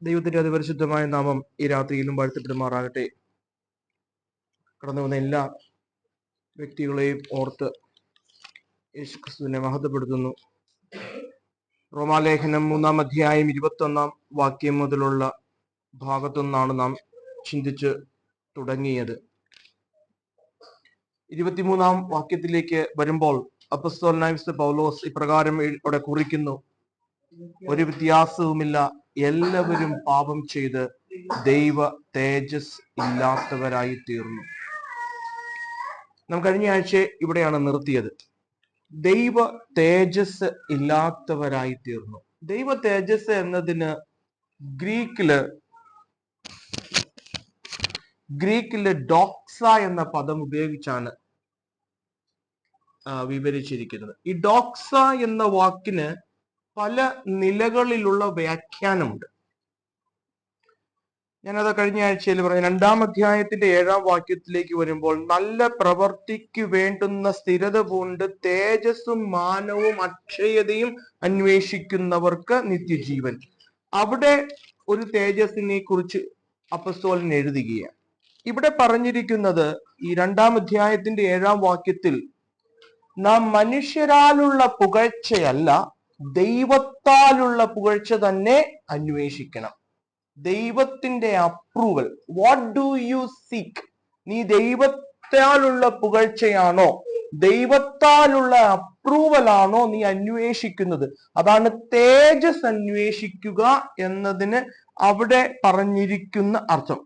ദൈവത്തിന്റെ അതിപരിശുദ്ധമായ നാമം ഈ രാത്രിയിലും വാഴ്ത്തപ്പെടുമാറാകട്ടെ. കടന്നു വന്ന എല്ലാ വ്യക്തികളെയും ഓർത്ത് യേശുക്രിസ്തുവിനെ മഹത്വപ്പെടുത്തുന്നു. റോമാലേഖനം 3-ാം അധ്യായം 21-ാം വാക്യം മുതലുള്ള ഭാഗത്തു നിന്നാണ് നാം ചിന്തിച്ച് തുടങ്ങിയത്. 23-ാം വാക്യത്തിലേക്ക് വരുമ്പോൾ അപ്പോസ്തലനായ വിശുദ്ധ പൗലോസ് ഇപ്രകാരം അവിടെ കുറിക്കുന്നു: ഒരു വ്യത്യാസവുമില്ല, എല്ലാവരും പാപം ചെയ്ത് ദൈവ തേജസ് ഇല്ലാത്തവരായി തീർന്നു. നാം കഴിഞ്ഞ ആഴ്ച ഇവിടെയാണ് നിർത്തിയത്. ദൈവ തേജസ് ഇല്ലാത്തവരായി തീർന്നു. ദൈവ തേജസ് എന്നതിന് ഗ്രീക്കില് ഡോക്സ എന്ന പദം ഉപയോഗിച്ചാണ് വിവരിച്ചിരിക്കുന്നത്. ഈ ഡോക്സ എന്ന വാക്കിന് പല നിലകളിലുള്ള വ്യാഖ്യാനമുണ്ട്. ഞാനത് കഴിഞ്ഞ ആഴ്ചയിൽ പറഞ്ഞു. 2-ാം അധ്യായത്തിന്റെ 7-ാം വാക്യത്തിലേക്ക് വരുമ്പോൾ, നല്ല പ്രവർത്തിക്ക് വേണ്ടുന്ന സ്ഥിരത പൂണ്ട് തേജസ്സും മാനവും അക്ഷയതയും അന്വേഷിക്കുന്നവർക്ക് നിത്യജീവൻ. അവിടെ ഒരു തേജസ്സിനെ കുറിച്ച് അപ്പോസ്തലൻ എഴുതുകയാണ്. ഇവിടെ പറഞ്ഞിരിക്കുന്നത് ഈ 2-ാം അധ്യായത്തിന്റെ 7-ാം വാക്യത്തിൽ നാം മനുഷ്യരാലുള്ള പുകഴ്ചയല്ല, ദൈവത്താലുള്ള പുകഴ്ച തന്നെ അന്വേഷിക്കണം. ദൈവത്തിന്റെ approval. What do you seek? നീ ദൈവത്താലുള്ള പുകഴ്ചയാണോ, ദൈവത്താലുള്ള അപ്രൂവൽ ആണോ നീ അന്വേഷിക്കുന്നത്? അതാണ് തേജസ് അന്വേഷിക്കുക എന്നതിന് അവിടെ പറഞ്ഞിരിക്കുന്ന അർത്ഥം.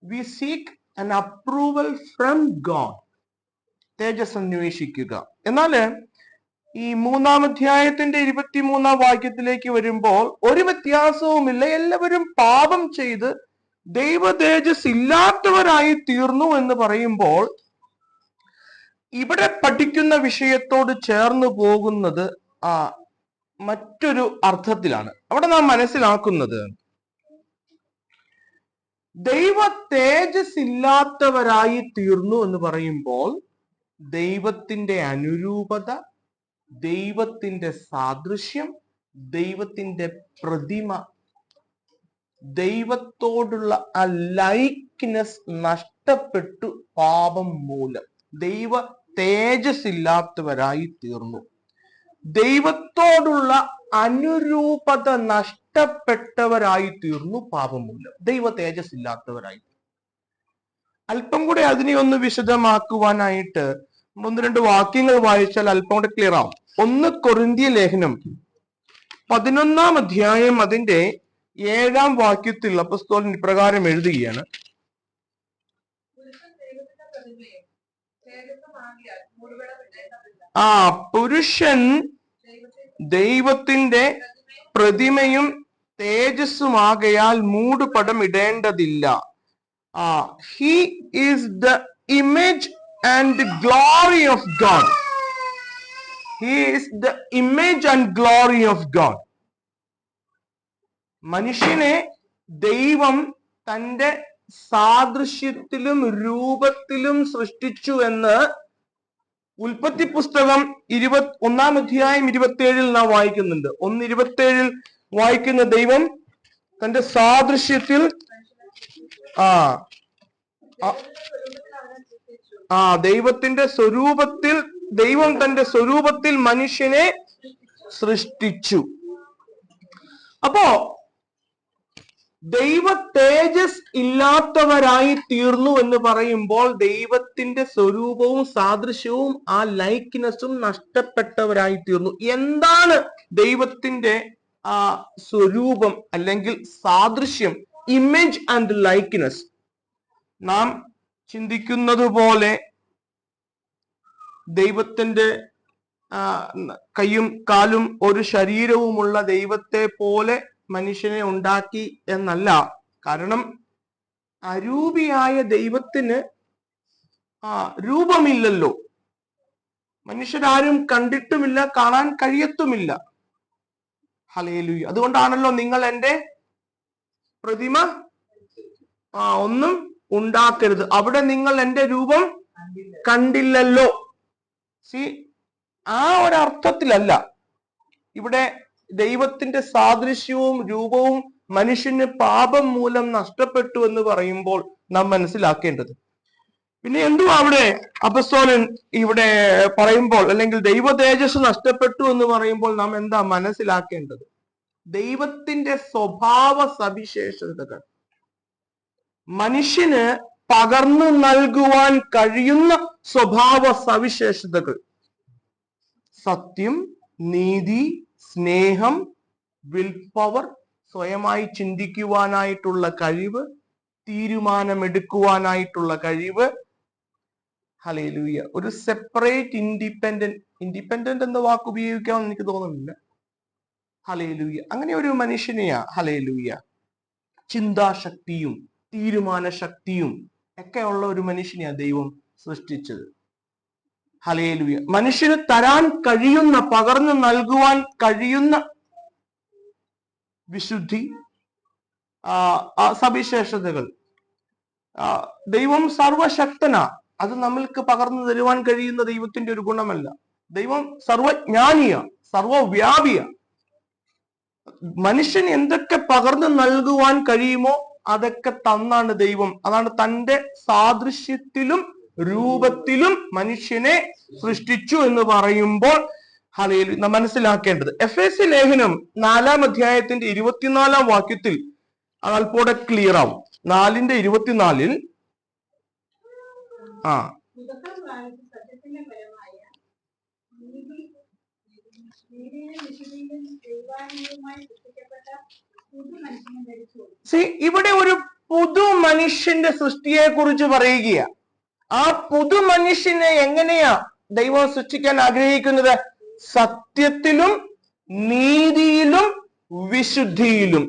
We seek an approval from God. തേജസ് അന്വേഷിക്കുക. എന്നാൽ ഈ 3-ാം അധ്യായത്തിന്റെ 23-ാം വാക്യത്തിലേക്ക് വരുമ്പോൾ, ഒരു വ്യത്യാസവുമില്ല, എല്ലാവരും പാപം ചെയ്ത് ദൈവ തേജസ് ഇല്ലാത്തവരായി തീർന്നു എന്ന് പറയുമ്പോൾ, ഇവിടെ പഠിക്കുന്ന വിഷയത്തോട് ചേർന്ന് പോകുന്നത് മറ്റൊരു അർത്ഥത്തിലാണ്. അവിടെ നാം മനസ്സിലാക്കുന്നത്, ദൈവ തേജസ് ഇല്ലാത്തവരായി തീർന്നു എന്ന് പറയുമ്പോൾ ദൈവത്തിന്റെ അനുരൂപത, ദൈവത്തിന്റെ സാദൃശ്യം, ദൈവത്തിന്റെ പ്രതിമ, ദൈവത്തോടുള്ള ആ ലൈക്ക്നെസ് നഷ്ടപ്പെട്ടു പാപം മൂലം. ദൈവ തേജസ് ഇല്ലാത്തവരായി തീർന്നു. ദൈവത്തോടുള്ള അനുരൂപത നഷ്ടപ്പെട്ടവരായി തീർന്നു പാപം മൂലം. ദൈവ തേജസ് ഇല്ലാത്തവരായി. അല്പം കൂടെ അതിനെ ഒന്ന് വിശദമാക്കുവാനായിട്ട് 1-2 വാക്യങ്ങൾ വായിച്ചാൽ അല്പം കൂടെ ക്ലിയർ ആവും. 1 കൊരിന്ത്യർ ലേഖനം 11-ാം അധ്യായം അതിന്റെ 7-ാം വാക്യത്തിൽ അപ്പോസ്തലൻ ഇപ്രകാരം എഴുതുകയാണ്: പുരുഷൻ ദൈവത്തിന്റെ പ്രതിമയും തേജസ്സുമാകയാൽ മൂടുപടം ഇടേണ്ടതില്ല. He is the image and glory of God. He is the image and glory of God. മനുഷ്യനെ ദൈവം തന്റെ സാദൃശ്യത്തിലും രൂപത്തിലും സൃഷ്ടിച്ചു എന്ന് ഉൽപ്പത്തി പുസ്തകം 21-ാം അധ്യായം 27-ൽ നാം വായിക്കുന്നുണ്ട്. 1:27 വായിക്കുന്ന, ദൈവം തന്റെ സാദൃശ്യത്തിൽ ദൈവത്തിന്റെ സ്വരൂപത്തിൽ, ദൈവം തന്റെ സ്വരൂപത്തിൽ മനുഷ്യനെ സൃഷ്ടിച്ചു. അപ്പോ ദൈവ തേജസ് ഇല്ലാത്തവരായി തീർന്നു എന്ന് പറയുമ്പോൾ ദൈവത്തിന്റെ സ്വരൂപവും സാദൃശ്യവും ആ ലൈക്ക്നെസ്സും നഷ്ടപ്പെട്ടവരായി തീർന്നു. എന്താണ് ദൈവത്തിന്റെ സ്വരൂപം അല്ലെങ്കിൽ സാദൃശ്യം? Image and likeness. നാം ചിന്തിക്കുന്നത് പോലെ ദൈവത്തിന്റെ കൈയും കാലും ഒരു ശരീരവുമുള്ള ദൈവത്തെ പോലെ മനുഷ്യനെ ഉണ്ടാക്കി എന്നല്ല. കാരണം അരൂപിയായ ദൈവത്തിന് രൂപമില്ലല്ലോ. മനുഷ്യരാരും കണ്ടിട്ടുമില്ല, കാണാൻ കഴിയത്തുമില്ല. ഹല്ലേലൂയ. അതുകൊണ്ടാണല്ലോ നിങ്ങൾ എൻ്റെ പ്രതിമ ഒന്നും ഉണ്ടാക്കരുത്, അവിടെ നിങ്ങൾ എൻ്റെ രൂപം കണ്ടില്ലല്ലോ. ആ ഒരർത്ഥത്തിലല്ല ഇവിടെ ദൈവത്തിന്റെ സാദൃശ്യവും രൂപവും മനുഷ്യന് പാപം മൂലം നഷ്ടപ്പെട്ടു എന്ന് പറയുമ്പോൾ നാം മനസ്സിലാക്കേണ്ടത്. പിന്നെ എന്തുവാ അവിടെ അപ്പസ്തോലൻ ഇവിടെ പറയുമ്പോൾ, അല്ലെങ്കിൽ ദൈവ തേജസ് നഷ്ടപ്പെട്ടു എന്ന് പറയുമ്പോൾ നാം എന്താ മനസ്സിലാക്കേണ്ടത്? ദൈവത്തിന്റെ സ്വഭാവ സവിശേഷതകൾ മനുഷ്യന് പകർന്നു നൽകുവാൻ കഴിയുന്ന സ്വഭാവ സവിശേഷതകൾ: സത്യം, നീതി, സ്നേഹം, വിൽ പവർ, സ്വയമായി ചിന്തിക്കുവാനായിട്ടുള്ള കഴിവ്, തീരുമാനമെടുക്കുവാനായിട്ടുള്ള കഴിവ്. ഹല്ലേലൂയ. ഒരു സെപ്പറേറ്റ് ഇൻഡിപെൻഡന്റ് എന്ന വാക്ക് ഉപയോഗിക്കാമെന്ന് എനിക്ക് തോന്നുന്നില്ല. ഹല്ലേലൂയ. അങ്ങനെ ഒരു മനുഷ്യനെയാ ഹല്ലേലൂയ ചിന്താശക്തിയും തീരുമാന ശക്തിയും ഒക്കെ ഉള്ള ഒരു മനുഷ്യനെയാ ദൈവം സൃഷ്ടിച്ചത്. ഹല്ലേലൂയ. മനുഷ്യന് തരാൻ കഴിയുന്ന, പകർന്നു നൽകുവാൻ കഴിയുന്ന വിശുദ്ധി, സവിശേഷതകൾ. ദൈവം സർവശക്തനാ. അത് നമ്മൾക്ക് പകർന്നു തരുവാൻ കഴിയുന്ന ദൈവത്തിന്റെ ഒരു ഗുണമല്ല. ദൈവം സർവജ്ഞാനിയ, സർവവ്യാപിയ. മനുഷ്യന് എന്തൊക്കെ പകർന്നു നൽകുവാൻ കഴിയുമോ അതൊക്കെ തന്നാണ് ദൈവം. അതാണ് തന്റെ സാദൃശ്യത്തിലും രൂപത്തിലും മനുഷ്യനെ സൃഷ്ടിച്ചു എന്ന് പറയുമ്പോൾ ഹല്ലേലൂയ നാം മനസ്സിലാക്കേണ്ടത്. എഫേസ്യ ലേഖനം 4-ാം അധ്യായത്തിന്റെ 24-ാം വാക്യത്തിൽ അല്പോടെ ക്ലിയർ ആവും. 4:24 ഇവിടെ ഒരു പുതു മനുഷ്യന്റെ സൃഷ്ടിയെ കുറിച്ച് പറയുകയാ. ആ പുതു മനുഷ്യനെ എങ്ങനെയാ ദൈവം സൃഷ്ടിക്കാൻ ആഗ്രഹിക്കുന്നത്? സത്യത്തിലും നീതിയിലും വിശുദ്ധിയിലും.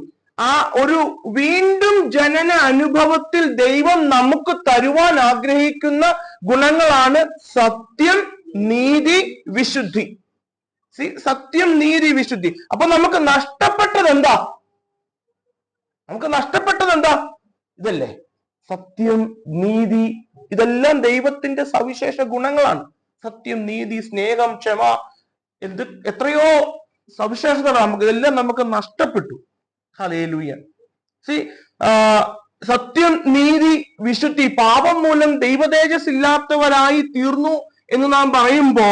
ആ ഒരു വീണ്ടും ജനന അനുഭവത്തിൽ ദൈവം നമുക്ക് തരുവാൻ ആഗ്രഹിക്കുന്ന ഗുണങ്ങളാണ് സത്യം, നീതി, വിശുദ്ധി. സത്യം, നീതി, വിശുദ്ധി. അപ്പൊ നമുക്ക് നഷ്ടപ്പെട്ടത് എന്താ? ഇതല്ലേ സത്യം, നീതി. ഇതെല്ലാം ദൈവത്തിന്റെ സവിശേഷ ഗുണങ്ങളാണ്. സത്യം, നീതി, സ്നേഹം, ക്ഷമ, എത്രയോ സവിശേഷതകളാണ് നമുക്ക്. ഇതെല്ലാം നമുക്ക് നഷ്ടപ്പെട്ടു. ഹല്ലേലൂയ. സത്യം, നീതി, വിശുദ്ധി. പാപം മൂലം ദൈവ തേജസ് ഇല്ലാത്തവരായി തീർന്നു എന്ന് നാം പറയുമ്പോ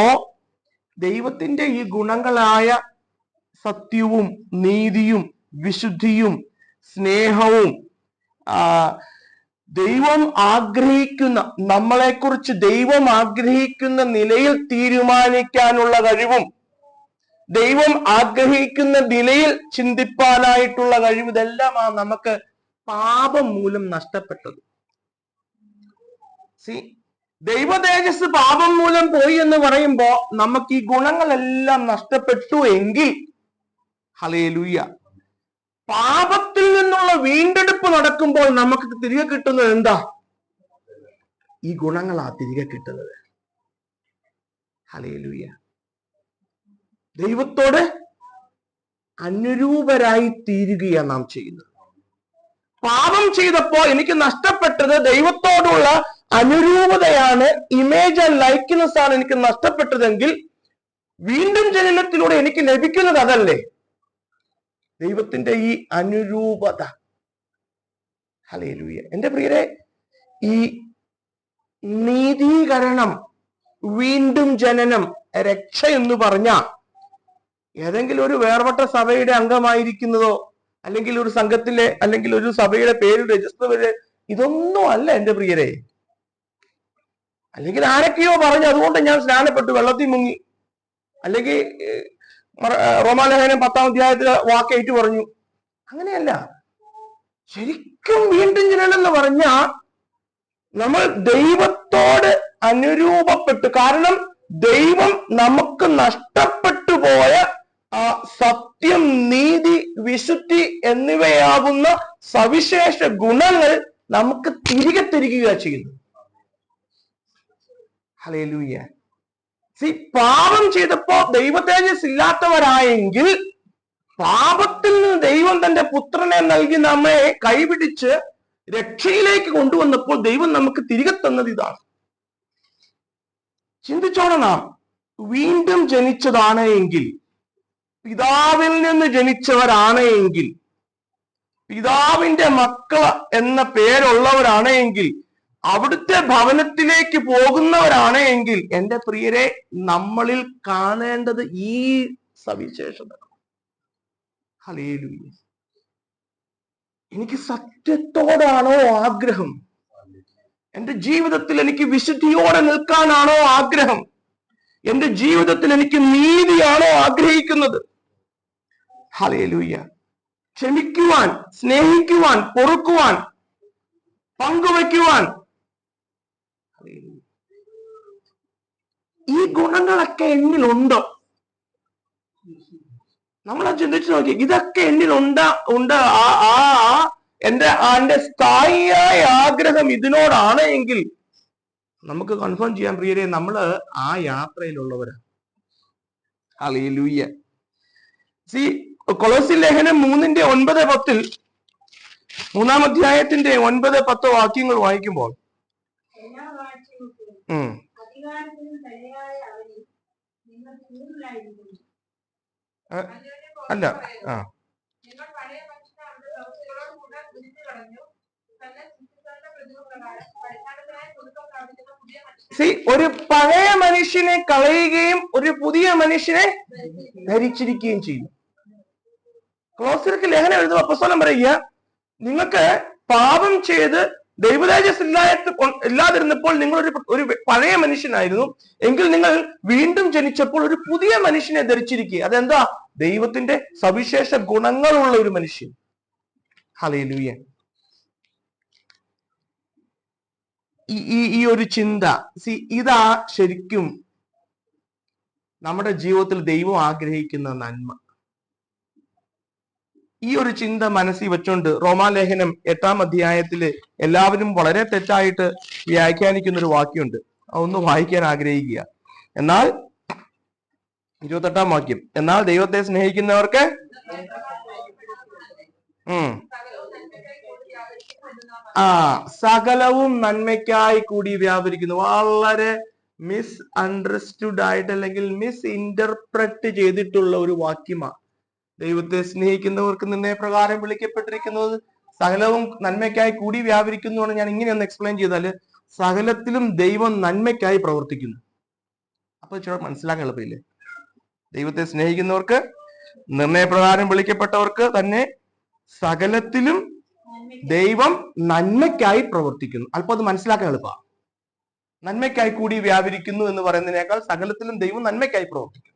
ദൈവത്തിന്റെ ഈ ഗുണങ്ങളായ സത്യവും നീതിയും വിശുദ്ധിയും സ്നേഹവും ദൈവം ആഗ്രഹിക്കുന്ന, നമ്മളെക്കുറിച്ച് ദൈവം ആഗ്രഹിക്കുന്ന നിലയിൽ തീരുമാനിക്കാനുള്ള കഴിവും ദൈവം ആഗ്രഹിക്കുന്ന നിലയിൽ ചിന്തിപ്പാനായിട്ടുള്ള കഴിവ്, ഇതെല്ലാം നമുക്ക് പാപം മൂലം നഷ്ടപ്പെട്ടത്. ദൈവ തേജസ് പാപം മൂലം പോയി എന്ന് പറയുമ്പോ നമുക്ക് ഈ ഗുണങ്ങളെല്ലാം നഷ്ടപ്പെട്ടു എങ്കിൽ ഹല്ലേലൂയ, പാപത്തിൽ നിന്നുള്ള വീണ്ടെടുപ്പ് നടക്കുമ്പോൾ നമുക്ക് തിരികെ കിട്ടുന്നത് എന്താ? ഈ ഗുണങ്ങളാ തിരികെ കിട്ടുന്നത്. ഹല്ലേലൂയ. ദൈവത്തോട് അനുരൂപരായി തീരുകയാണ് നാം ചെയ്യുന്നത്. പാപം ചെയ്തപ്പോ എനിക്ക് നഷ്ടപ്പെട്ടത് ദൈവത്തോടുള്ള അനുരൂപതയാണ്, ഇമേജ് ആൻഡ് ലൈക്ക്നെസ് ആണ് എനിക്ക് നഷ്ടപ്പെട്ടതെങ്കിൽ വീണ്ടും ജനനത്തിലൂടെ എനിക്ക് ലഭിക്കുന്നത് അതല്ലേ? ദൈവത്തിന്റെ ഈ അനുരൂപത. ഹല്ലേലൂയ. എന്റെ പ്രിയരെ, ഈ നീതീകരണം, വീണ്ടും ജനനം, രക്ഷ എന്ന് പറഞ്ഞ ഏതെങ്കിലും ഒരു വേർപെട്ട സഭയുടെ അംഗമായിരിക്കുന്നതോ അല്ലെങ്കിൽ ഒരു സംഘത്തിലെ അല്ലെങ്കിൽ ഒരു സഭയുടെ പേര് രജിസ്റ്റർ, ഇതൊന്നും അല്ല എന്റെ പ്രിയരെ. അല്ലെങ്കിൽ ആരൊക്കെയോ പറഞ്ഞു അതുകൊണ്ട് ഞാൻ സ്നാനപ്പെട്ടു, വെള്ളത്തിൽ മുങ്ങി, അല്ലെങ്കിൽ റോമാലേഖനം 10-ാം അധ്യായത്തിലെ വാക്കേറ്റു പറഞ്ഞു. അങ്ങനെയല്ല. ശരിക്കും വീണ്ടും ജനനം എന്ന് പറഞ്ഞ നമ്മൾ ദൈവത്തോട് അനുരൂപപ്പെട്ടു. കാരണം ദൈവം നമുക്ക് നഷ്ടപ്പെട്ടു പോയ സത്യം, നീതി, വിശുദ്ധി എന്നിവയാകുന്ന സവിശേഷ ഗുണങ്ങൾ നമുക്ക് തിരികെ തരികയാണ് ചെയ്യുന്നത്. ഹല്ലേലൂയ. പാപം ചെയ്തപ്പോ ദൈവ തേജസ് ഇല്ലാത്തവരായെങ്കിൽ പാപത്തിൽ നിന്ന് ദൈവം തന്റെ പുത്രനെ നൽകി നമ്മെ കൈപിടിച്ച് രക്ഷയിലേക്ക് കൊണ്ടുവന്നപ്പോൾ ദൈവം നമുക്ക് തിരികെ തന്നത് ഇതാണ്. ചിന്തിച്ചോണം. നാം വീണ്ടും ജനിച്ചതാണ് എങ്കിൽ, പിതാവിൽ നിന്ന് ജനിച്ചവരാണ് എങ്കിൽ, പിതാവിന്റെ മക്കൾ എന്ന പേരുള്ളവരാണ് എങ്കിൽ, അവിടുത്തെ ഭവനത്തിലേക്ക് പോകുന്നവരാണ് എങ്കിൽ, എൻ്റെ പ്രിയരെ, നമ്മളിൽ കാണേണ്ടത് ഈ സവിശേഷത. ഹല്ലേലൂയ. എനിക്ക് സത്യത്തോടാണോ ആഗ്രഹം? എന്റെ ജീവിതത്തിൽ എനിക്ക് വിശുദ്ധിയോടെ നിൽക്കാനാണോ ആഗ്രഹം? എന്റെ ജീവിതത്തിൽ എനിക്ക് നീതിയാണോ ആഗ്രഹിക്കുന്നത്? ഹല്ലേലൂയ. ക്ഷമിക്കുവാൻ, സ്നേഹിക്കുവാൻ, പൊറുക്കുവാൻ, പങ്കുവയ്ക്കുവാൻ, ഈ ഗുണങ്ങളൊക്കെ എന്നിലുണ്ടോ? നമ്മളെ ചിന്തിച്ചു നോക്കി. ഇതൊക്കെ എന്നിൽ ഉണ്ട്. എന്റെ സ്ഥായിയായ ആഗ്രഹം ഇതിനോടാണ് എങ്കിൽ നമുക്ക് കൺഫേം ചെയ്യാൻ പ്രിയരെ, നമ്മള് ആ യാത്രയിലുള്ളവരാ. ഹല്ലേലൂയ. കൊലോസ്യ ലേഖനം 3:9-10, 3-ാം അധ്യായത്തിന്റെ 9-10 വാക്യങ്ങൾ വായിക്കുമ്പോൾ, അല്ല ഒരു പഴയ മനുഷ്യനെ കളയുകയും ഒരു പുതിയ മനുഷ്യനെ ധരിച്ചിരിക്കുകയും ചെയ്യും. കൊലോസ്യർക്ക് ലേഖനം എഴുതുന്ന അപ്പോസ്തലൻ പറയുക, നിങ്ങൾക്ക് പാപം ചെയ്ത് ദൈവതേജസ് ഇല്ലാതിരുന്നപ്പോൾ നിങ്ങൾ ഒരു പഴയ മനുഷ്യനായിരുന്നു എങ്കിൽ, നിങ്ങൾ വീണ്ടും ജനിച്ചപ്പോൾ ഒരു പുതിയ മനുഷ്യനെ ധരിച്ചിരിക്കുക. അതെന്താ? ദൈവത്തിന്റെ സവിശേഷ ഗുണങ്ങളുള്ള ഒരു മനുഷ്യൻ. ഹല്ലേലൂയ. ഈ ഒരു ചിന്ത, ഇതാ ശരിക്കും നമ്മുടെ ജീവിതത്തിൽ ദൈവം ആഗ്രഹിക്കുന്ന നന്മ. ഈ ഒരു ചിന്ത മനസ്സിൽ വെച്ചോണ്ട് റോമാലേഖനം 8-ാം അധ്യായത്തില് എല്ലാവരും വളരെ തെറ്റായിട്ട് വ്യാഖ്യാനിക്കുന്ന ഒരു വാക്യമുണ്ട്. അതൊന്ന് വായിക്കാൻ ആഗ്രഹിക്കുക. എന്നാൽ 28-ാം വാക്യം, എന്നാൽ ദൈവത്തെ സ്നേഹിക്കുന്നവർക്ക് സകലവും നന്മയ്ക്കായി കൂടി വ്യാപരിക്കുന്നു. വളരെ മിസ് അണ്ടർസ്റ്റുഡ് ആയിട്ട് അല്ലെങ്കിൽ മിസ് ഇന്റർപ്രറ്റ് ചെയ്തിട്ടുള്ള ഒരു വാക്യമാണ്. ദൈവത്തെ സ്നേഹിക്കുന്നവർക്ക് നിർണയപ്രകാരം വിളിക്കപ്പെട്ടിരിക്കുന്നത് സകലവും നന്മയ്ക്കായി കൂടി വ്യാപരിക്കുന്നു. ഞാൻ ഇങ്ങനെ ഒന്ന് എക്സ്പ്ലെയിൻ ചെയ്താല്, സകലത്തിലും ദൈവം നന്മയ്ക്കായി പ്രവർത്തിക്കുന്നു. അപ്പൊ ചില മനസ്സിലാക്കാൻ എളുപ്പമില്ലേ? ദൈവത്തെ സ്നേഹിക്കുന്നവർക്ക്, നിർണയപ്രകാരം വിളിക്കപ്പെട്ടവർക്ക് തന്നെ സകലത്തിലും ദൈവം നന്മയ്ക്കായി പ്രവർത്തിക്കുന്നു. അല്പം അത് മനസ്സിലാക്കാൻ എളുപ്പമാണ്. നന്മയ്ക്കായി കൂടി വ്യാപരിക്കുന്നു എന്ന് പറയുന്നതിനേക്കാൾ സകലത്തിലും ദൈവം നന്മയ്ക്കായി പ്രവർത്തിക്കുന്നു.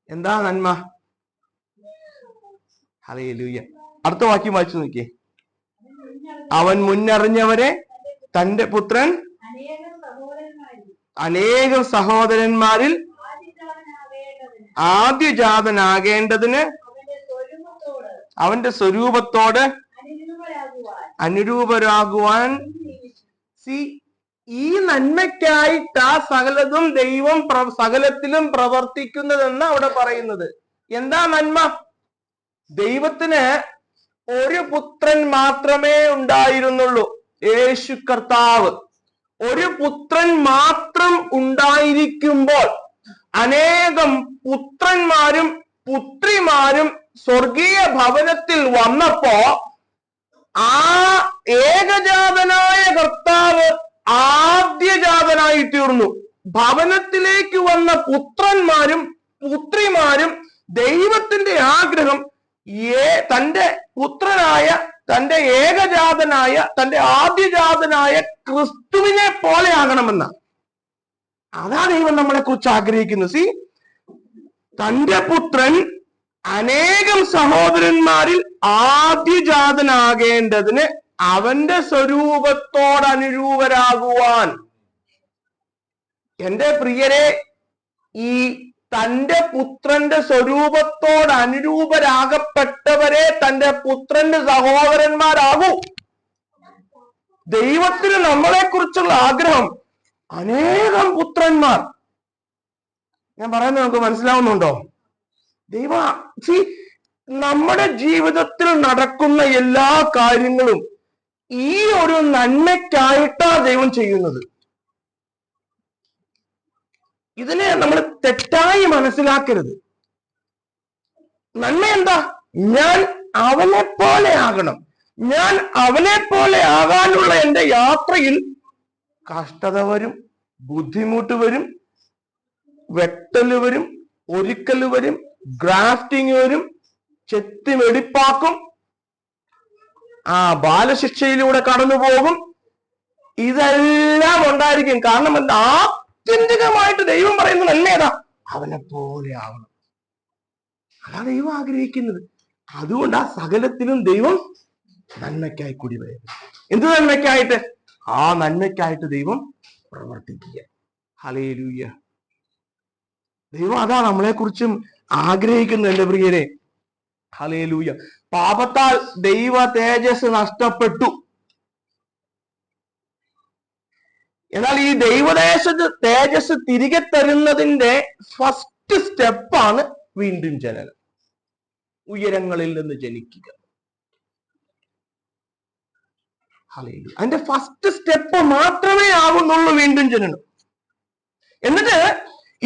എന്താ നന്മ? ഹല്ലേലൂയ. അടുത്ത വാക്യം വായിച്ചു നോക്കിയേ. അവൻ മുന്നറിഞ്ഞവരെ തന്റെ പുത്രൻ അനേകം സഹോദരന്മാരിൽ ആദ്യജാതനാകേണ്ടതിന് അവന്റെ സ്വരൂപത്തോട് അനുരൂപരാകുവാൻ. ഈ നന്മയ്ക്കായിട്ട് ആ സകലതും ദൈവം സകലത്തിലും പ്രവർത്തിക്കുന്നതെന്ന് അവിടെ പറയുന്നത്. എന്താ നന്മ? ദൈവത്തിന് ഒരു പുത്രൻ മാത്രമേ ഉണ്ടായിരുന്നുള്ളൂ, യേശു കർത്താവ്. ഒരു പുത്രൻ മാത്രം ഉണ്ടായിരിക്കുമ്പോൾ അനേകം പുത്രന്മാരും പുത്രിമാരും സ്വർഗീയ ഭവനത്തിൽ വന്നപ്പോ ആ ഏകജാതനായ കർത്താവ് ആദ്യജാതനായി തീർന്നു. ഭവനത്തിലേക്ക് വന്ന പുത്രന്മാരും പുത്രിമാരും ദൈവത്തിന്റെ ആഗ്രഹം തന്റെ പുത്രനായ, തന്റെ ഏകജാതനായ, തന്റെ ആദ്യജാതനായ ക്രിസ്തുവിനെ പോലെ ആകണമെന്ന. അതാ ദൈവം നമ്മളെ കുറിച്ച് ആഗ്രഹിക്കുന്നത്. തന്റെ പുത്രൻ അനേകം സഹോദരന്മാരിൽ ആദ്യജാതനാകേണ്ടതിന് അവന്റെ സ്വരൂപത്തോടനുരൂപരാകുവാൻ. എന്റെ പ്രിയരെ, ഈ തന്റെ പുത്രന്റെ സ്വരൂപത്തോടനുരൂപരാകപ്പെട്ടവരെ തന്റെ പുത്രന്റെ സഹോദരന്മാരാകൂ. ദൈവത്തിന് നമ്മളെ കുറിച്ചുള്ള ആഗ്രഹം അനേകം പുത്രന്മാർ. ഞാൻ പറയുന്നത് നമുക്ക് മനസ്സിലാവുന്നുണ്ടോ? നമ്മുടെ ജീവിതത്തിൽ നടക്കുന്ന എല്ലാ കാര്യങ്ങളും ഈ ഒരു നന്മയ്ക്കായിട്ടാണ് ദൈവം ചെയ്യുന്നത്. ഇതിനെ നമ്മൾ തെറ്റായി മനസ്സിലാക്കരുത്. നന്മ എന്താ? ഞാൻ അവനെ പോലെ ആകണം. ഞാൻ അവനെ പോലെ ആകാനുള്ള എൻ്റെ യാത്രയിൽ കഷ്ടത വരും, ബുദ്ധിമുട്ട് വരും, വെട്ടല് വരും, ഒരുക്കല് വരും, ഗ്രാഫ്റ്റിംഗ് വരും, ചെത്തി വെടിപ്പാക്കും, ബാലശിക്ഷയിലൂടെ കടന്നു പോകും. ഇതെല്ലാം ഉണ്ടായിരിക്കും. കാരണം എന്താ? ആത്യന്തികമായിട്ട് ദൈവം പറയുന്നത് നന്മേതാ? അവനെ പോലെ ആവണം. അതാ ദൈവം ആഗ്രഹിക്കുന്നത്. അതുകൊണ്ട് ആ സകലത്തിലും ദൈവം നന്മയ്ക്കായി കൂടി വരുന്നത്. എന്ത് നന്മയ്ക്കായിട്ട്? ആ നന്മയ്ക്കായിട്ട് ദൈവം പ്രവർത്തിക്കുക. ഹല്ലേലൂയ. ദൈവം അതാ നമ്മളെ കുറിച്ചും ആഗ്രഹിക്കുന്നത് എന്റെ പ്രിയരെ. ഹല്ലേലൂയ. പാപത്താൽ ദൈവ തേജസ് നഷ്ടപ്പെട്ടു. എന്നാൽ ഈ തേജസ് തിരികെ തരുന്നതിന്റെ ഫസ്റ്റ് സ്റ്റെപ്പാണ് വീണ്ടും ജനനം. ഉയരങ്ങളിൽ നിന്ന് ജനിക്കുക. ഹല്ലേലൂയ. അതിന്റെ ഫസ്റ്റ് സ്റ്റെപ്പ് മാത്രമേ ആവുന്നുള്ളൂ വീണ്ടും ജനനം. എന്നിട്ട്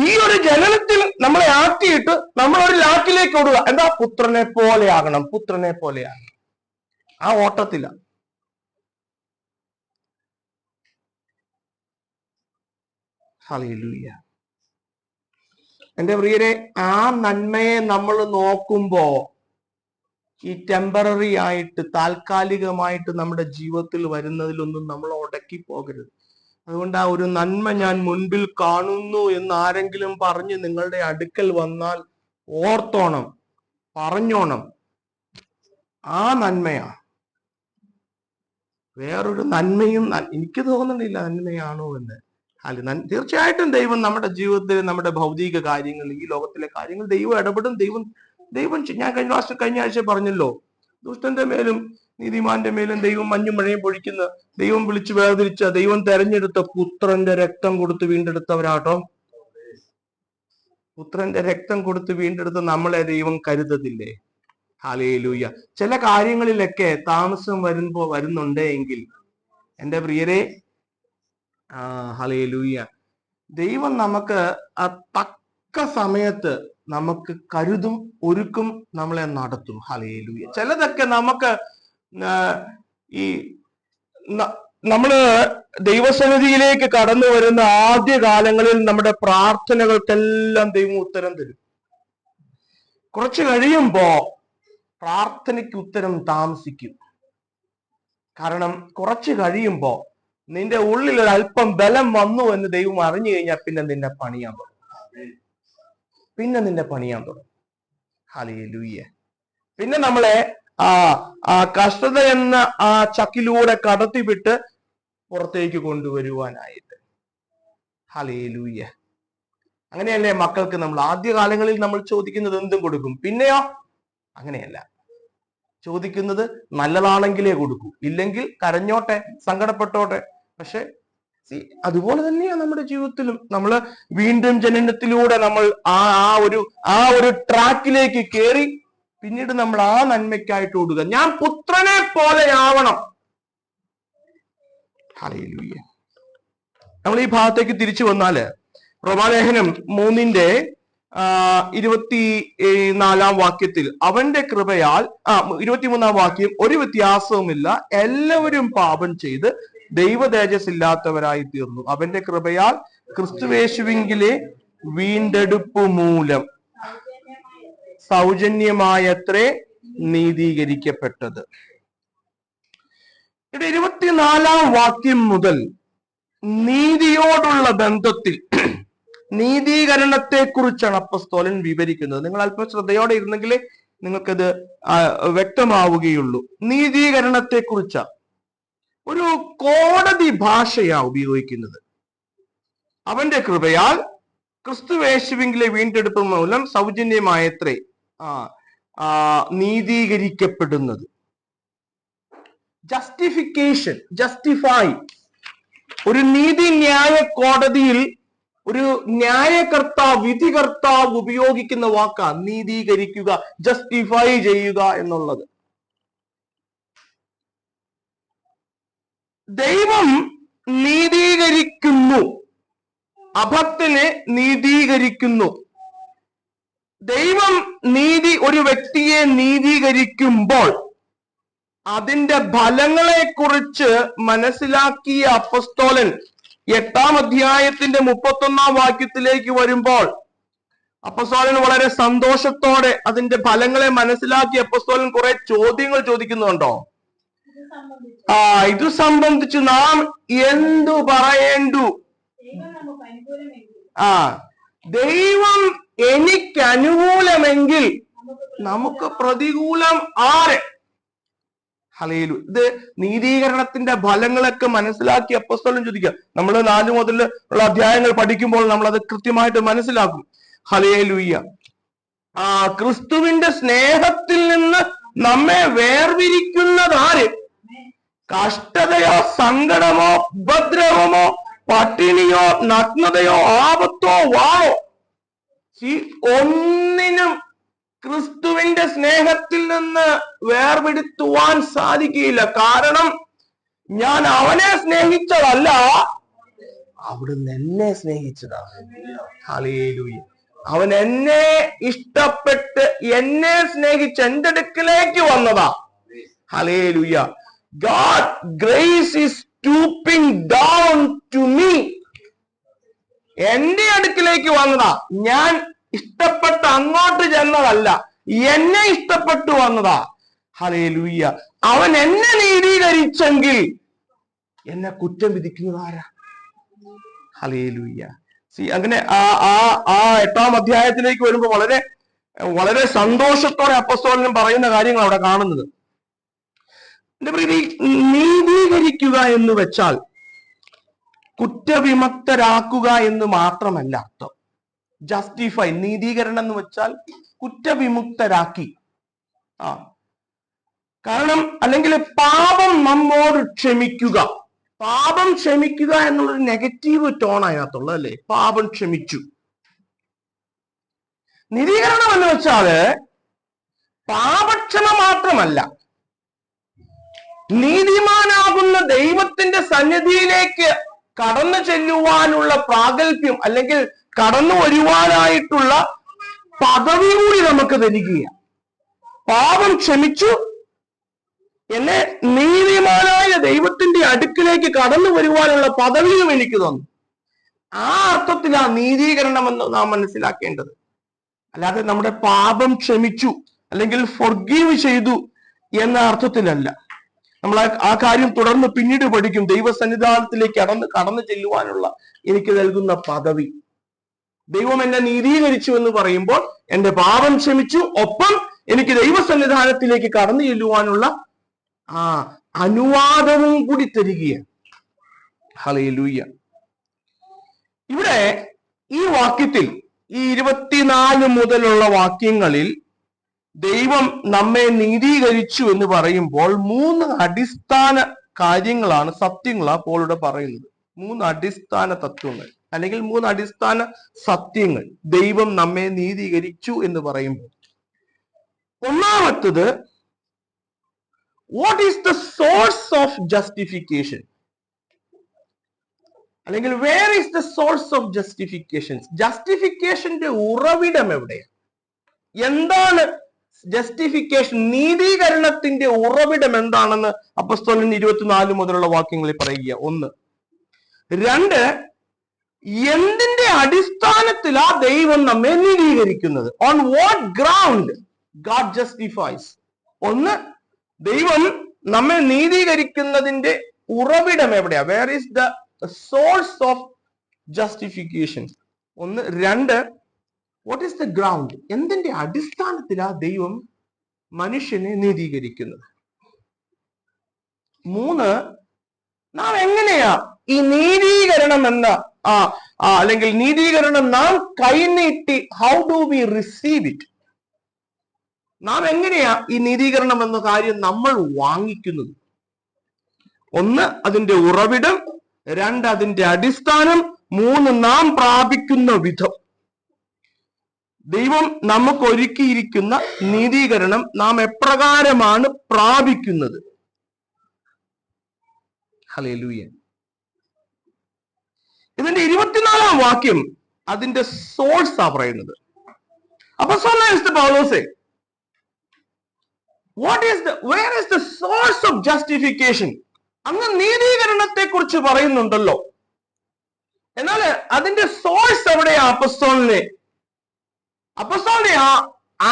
ഈ ഒരു ജനനത്തിൽ നമ്മളെ ആക്കിയിട്ട് നമ്മളൊരു ലാക്കിലേക്ക് ഓടുക. എന്താ? പുത്രനെ പോലെ ആകണം, പുത്രനെ പോലെ ആകണം. ആ ഓട്ടത്തിലാണ്. ഹല്ലേലൂയ. എന്റെ പ്രിയരെ, ആ നന്മയെ നമ്മൾ നോക്കുമ്പോ ഈ ടെമ്പററി ആയിട്ട് താൽക്കാലികമായിട്ട് നമ്മുടെ ജീവിതത്തിൽ വരുന്നതിലൊന്നും നമ്മൾ ഉടക്കി പോകരുത്. അതുകൊണ്ട് ആ ഒരു നന്മ ഞാൻ മുൻപിൽ കാണുന്നു എന്ന് ആരെങ്കിലും പറഞ്ഞ് നിങ്ങളുടെ അടുക്കൽ വന്നാൽ ഓർത്തോണം, പറഞ്ഞോണം, ആ നന്മയാ. വേറൊരു നന്മയും എനിക്ക് തോന്നുന്നില്ല നന്മയാണോ എന്ന്. തീർച്ചയായിട്ടും ദൈവം നമ്മുടെ ജീവിതത്തിൽ, നമ്മുടെ ഭൗതിക കാര്യങ്ങൾ, ഈ ലോകത്തിലെ കാര്യങ്ങൾ ദൈവം ഇടപെടും. ദൈവം ഞാൻ കഴിഞ്ഞ ആഴ്ച പറഞ്ഞല്ലോ, ദുഷ്ടന്റെ മേലും നീതിമാന്റെ മേലും ദൈവം മഞ്ഞും മഴയും പൊഴിക്കുന്ന, ദൈവം വിളിച്ചു വേർതിരിച്ച, ദൈവം തെരഞ്ഞെടുത്ത പുത്രന്റെ രക്തം കൊടുത്ത് വീണ്ടെടുത്തവരാട്ടോ. പുത്രന്റെ രക്തം കൊടുത്ത് വീണ്ടെടുത്ത് നമ്മളെ ദൈവം കരുതത്തില്ലേ? ഹല്ലേലൂയ. ചില കാര്യങ്ങളിലൊക്കെ താമസം വരുന്നുണ്ട് എങ്കിൽ എൻ്റെ പ്രിയരെ, ഹല്ലേലൂയ, ദൈവം നമുക്ക് ആ തക്ക സമയത്ത് നമുക്ക് കരുതും, ഒരുക്കും, നമ്മളെ നടത്തും. ഹല്ലേലൂയ. ചിലതൊക്കെ നമുക്ക് ഈ നമ്മള് ദൈവസന്നിധിയിലേക്ക് കടന്നു വരുന്ന ആദ്യ കാലങ്ങളിൽ നമ്മുടെ പ്രാർത്ഥനകൾക്കെല്ലാം ദൈവം ഉത്തരം തരും. കുറച്ച് കഴിയുമ്പോ പ്രാർത്ഥനയ്ക്ക് ഉത്തരം താമസിക്കും. കാരണം കുറച്ച് കഴിയുമ്പോ നിന്റെ ഉള്ളിൽ ഒരു അല്പം ബലം വന്നു എന്ന് ദൈവം അറിഞ്ഞു കഴിഞ്ഞാൽ പിന്നെ നിന്നെ പണിയാൻ തുടങ്ങും. ഹല്ലേലൂയ. പിന്നെ നമ്മളെ ആ കഷ്ടത എന്ന ആ ചക്കിലൂടെ കടത്തിവിട്ട് പുറത്തേക്ക് കൊണ്ടുവരുവാനായിട്ട്. ഹല്ലേലൂയ. അങ്ങനെയല്ലേ മക്കൾക്ക് നമ്മൾ ആദ്യകാലങ്ങളിൽ നമ്മൾ ചോദിക്കുന്നത് എന്തും കൊടുക്കും. പിന്നെയോ അങ്ങനെയല്ല. ചോദിക്കുന്നത് നല്ലതാണെങ്കിലേ കൊടുക്കൂ, ഇല്ലെങ്കിൽ കരഞ്ഞോട്ടെ, സങ്കടപ്പെട്ടോട്ടെ. പക്ഷെ അതുപോലെ തന്നെയാണ് നമ്മുടെ ജീവിതത്തിലും. നമ്മൾ വീണ്ടും ജനനത്തിലൂടെ നമ്മൾ ആ ഒരു ട്രാക്കിലേക്ക് കയറി പിന്നീട് നമ്മൾ ആ നന്മയ്ക്കായിട്ട് ഓടുക. ഞാൻ പുത്രനെ പോലെ ആവണം. ഹല്ലേലൂയ. നമ്മൾ ഈ ഭാഗത്തേക്ക് തിരിച്ചു വന്നാല് റോമാലേഖനം 3:24 വാക്യത്തിൽ അവന്റെ കൃപയാൽ 23 വാക്യം, ഒരു വ്യത്യാസവുമില്ല, എല്ലാവരും പാപം ചെയ്ത് ദൈവ തേജസ് ഇല്ലാത്തവരായി തീർന്നു. അവന്റെ കൃപയാൽ ക്രിസ്തുയേശുവിങ്കിലെ വീണ്ടെടുപ്പ് മൂലം സൗജന്യമായത്രേ നീതീകരിക്കപ്പെട്ടത്. ഇവിടെ 24 വാക്യം മുതൽ നീതിയോടുള്ള ബന്ധത്തിൽ നീതീകരണത്തെ കുറിച്ചാണ് അപ്പോസ്തലൻ വിവരിക്കുന്നത്. നിങ്ങൾ അല്പം ശ്രദ്ധയോടെ ഇരുന്നെങ്കിലേ നിങ്ങൾക്കത് വ്യക്തമാവുകയുള്ളൂ. നീതീകരണത്തെ കുറിച്ച് ഒരു കോടതി ഭാഷയാ ഉപയോഗിക്കുന്നത്. അവന്റെ കൃപയാൽ ക്രിസ്തുയേശുവിങ്കിലെ വീണ്ടെടുപ്പ് മൂലം സൗജന്യമായത്രേ നീതീകരിക്കപ്പെടുന്നത്. Justification, justify. ഒരു നീതിന്യായ കോടതിയിൽ ഒരു ന്യായകർത്താവ്, വിധികർത്താവ് ഉപയോഗിക്കുന്ന വാക്കാ നീതീകരിക്കുക, ജസ്റ്റിഫൈ ചെയ്യുക എന്നുള്ളത്. ദൈവം നീതീകരിക്കുന്നു, അഭക്തനെ നീതീകരിക്കുന്നു. ദൈവം ഒരു വ്യക്തിയെ നീതീകരിക്കുമ്പോൾ അതിന്റെ ഫലങ്ങളെ കുറിച്ച് മനസ്സിലാക്കിയ അപ്പസ്തോലൻ 8-ാം അധ്യായത്തിന്റെ 31-ാം വാക്യത്തിലേക്ക് വരുമ്പോൾ അപ്പസ്തോലൻ വളരെ സന്തോഷത്തോടെ അതിന്റെ ഫലങ്ങളെ മനസ്സിലാക്കി അപ്പസ്തോലൻ കുറെ ചോദ്യങ്ങൾ ചോദിക്കുന്നുണ്ടോ? ഇത് സംബന്ധിച്ച് നാം എന്തു പറയേണ്ടു? ദൈവം എനിക്ക് അനുകൂലമെങ്കിൽ നമുക്ക് പ്രതികൂലം ആര്? ഹല്ലേലൂയ. ഇത് നീതീകരണത്തിന്റെ ഫലങ്ങളൊക്കെ മനസ്സിലാക്കി അപ്പോസ്തലൻ ചോദിക്കുക. നമ്മൾ 4 മുതൽ ഉള്ള അധ്യായങ്ങൾ പഠിക്കുമ്പോൾ നമ്മൾ അത് കൃത്യമായിട്ട് മനസ്സിലാക്കും. ഹല്ലേലൂയ. ക്രിസ്തുവിന്റെ സ്നേഹത്തിൽ നിന്ന് നമ്മെ വേർതിരിക്കുന്നത് ആര്? കഷ്ടതയോ സങ്കടമോ ഉപദ്രവമോ പട്ടിണിയോ നഗ്നതയോ ആപത്തോ വാളോ, ഒന്നിനും ക്രിസ്തുവിന്റെ സ്നേഹത്തിൽ നിന്ന് വേർപെടുത്തുവാൻ സാധിക്കില്ല. കാരണം ഞാൻ അവനെ സ്നേഹിച്ചതല്ല, അവിടുന്ന് എന്നെ സ്നേഹിച്ചതാണ്. ഹല്ലേലൂയ. അവൻ എന്നെ ഇഷ്ടപ്പെട്ട് എന്നെ സ്നേഹിച്ച് എന്റെ അടുക്കിലേക്ക് വന്നതാ. Hallelujah. God grace is stooping down to me. എന്റെ അടുക്കിലേക്ക് വന്നതാ. ഞാൻ ഇഷ്ടപ്പെട്ട് അങ്ങോട്ട് ചെന്നതല്ല, എന്നെ ഇഷ്ടപ്പെട്ടു വന്നതാ. ഹല്ലേലൂയ. അവൻ എന്നെ നീതീകരിച്ചെങ്കിൽ എന്നെ കുറ്റം വിധിക്കുന്നത് ആരാ? ഹല്ലേലൂയ. അങ്ങനെ ആ 8-ാം അധ്യായത്തിലേക്ക് വരുമ്പോൾ വളരെ വളരെ സന്തോഷത്തോടെ അപ്പോസ്തലൻ പറയുന്ന കാര്യങ്ങൾ അവിടെ കാണുന്നത്. നീതീകരിക്കുക എന്ന് വെച്ചാൽ കുറ്റവിമുക്തരാക്കുക എന്ന് മാത്രമല്ല അർത്ഥം. ജസ്റ്റിഫൈ, നീതീകരണം എന്ന് വെച്ചാൽ കുറ്റവിമുക്തരാക്കി. കാരണം അല്ലെങ്കിൽ പാപം നമ്മോട് ക്ഷമിക്കുക. പാപം ക്ഷമിക്കുക എന്നുള്ളൊരു നെഗറ്റീവ് ടോൺ അതിനകത്തുള്ളത് അല്ലേ? പാപം ക്ഷമിച്ചു. നീതീകരണം എന്ന് വെച്ചാല് പാപക്ഷമ മാത്രമല്ല, നീതിമാനാകുന്ന ദൈവത്തിന്റെ സന്നിധിയിലേക്ക് കടന്നു ചെല്ലുവാനുള്ള പ്രാഗൽഭ്യം അല്ലെങ്കിൽ കടന്നു വരുവാനായിട്ടുള്ള പദവി കൂടി നമുക്ക് തരികയാണ്. പാപം ക്ഷമിച്ചു, എന്നെ നീതിമാനായ ദൈവത്തിന്റെ അടുക്കിലേക്ക് കടന്നു വരുവാനുള്ള പദവിയും എനിക്ക് തന്നു. ആ അർത്ഥത്തിലാണ് നീതീകരണം എന്ന് നാം മനസ്സിലാക്കേണ്ടത്. അല്ലാതെ നമ്മുടെ പാപം ക്ഷമിച്ചു അല്ലെങ്കിൽ ഫൊർഗീവ് ചെയ്തു എന്ന അർത്ഥത്തിലല്ല. നമ്മൾ ആ കാര്യം തുടർന്ന് പിന്നീട് പഠിക്കും. ദൈവസന്നിധാനത്തിലേക്ക് കടന്നു ചെല്ലുവാനുള്ള എനിക്ക് നൽകുന്ന പദവി. ദൈവം എന്നെ നീതീകരിച്ചു എന്ന് പറയുമ്പോൾ എന്റെ പാപം ക്ഷമിച്ചു, ഒപ്പം എനിക്ക് ദൈവസന്നിധാനത്തിലേക്ക് കടന്നു ചെല്ലുവാനുള്ള അനുവാദവും കൂടി തരികയാണ്. ഹല്ലേലൂയ. ഇവിടെ ഈ വാക്യത്തിൽ ഈ 24 മുതലുള്ള വാക്യങ്ങളിൽ ദൈവം നമ്മെ നീതീകരിച്ചു എന്ന് പറയുമ്പോൾ 3 അടിസ്ഥാന കാര്യങ്ങളാണ്, സത്യങ്ങളാണ് പോൾ ഇവിടെ പറയുന്നത്. 3 അടിസ്ഥാന തത്വങ്ങൾ അല്ലെങ്കിൽ 3 അടിസ്ഥാന സത്യങ്ങൾ ദൈവം നമ്മെ നീതീകരിച്ചു എന്ന് പറയുമ്പോൾ. ഒന്നാമത്തത്, what is the source of justification? അല്ലെങ്കിൽ where is the source of justification? ജസ്റ്റിഫിക്കേഷന്റെ ഉറവിടം എവിടെയാണ്? എന്താണ് ജസ്റ്റിഫിക്കേഷൻ? നീതീകരണത്തിന്റെ ഉറവിടം എന്താണെന്ന് അപ്പോസ്തലൻ 24 മുതലുള്ള വാക്യങ്ങളിൽ പറയുക. 1. 2, എന്തിന്റെ അടിസ്ഥാനത്തിലാ ദൈവം നമ്മെ നീതീകരിക്കുന്നത്? On what ground God justifies? 1, ദൈവം നമ്മെ നീതീകരിക്കുന്നതിന്റെ ഉറവിടം എവിടെയാ? Where is the source of justification? 1. 2, what is the ground? എന്തിന്റെ അടിസ്ഥാനത്തിലാ ദൈവം മനുഷ്യനെ നീതീകരിക്കുന്നത്? 3, നാം എങ്ങനെയാ ഈ നീതീകരണം എന്ന അല്ലെങ്കിൽ നീതീകരണം നാം കൈനീട്ടി, how do we receive it? നാം എങ്ങനെയാ ഈ നീതീകരണം എന്ന കാര്യം നമ്മൾ വാങ്ങിക്കുന്നത്? 1, അതിന്റെ ഉറവിടം. 2, അതിന്റെ അടിസ്ഥാനം. 3, നാം പ്രാപിക്കുന്ന വിധം. ദൈവം നമുക്ക് ഒരുക്കിയിരിക്കുന്ന നീതീകരണം നാം എപ്രകാരമാണ് പ്രാപിക്കുന്നത്? ഹല്ലേലൂയ. ഇതിന്റെ 24-ാം വാക്യം അതിന്റെ സോഴ്സാ പറയുന്നത്. അപ്പോസ്തലനായ പൗലോസേ, where is the source of justification? അങ്ങ് നീതീകരണത്തെ കുറിച്ച് പറയുന്നുണ്ടല്ലോ, എന്നാൽ അതിന്റെ സോഴ്സ് എവിടെയാ? അപ്പോസ്തലന്റെ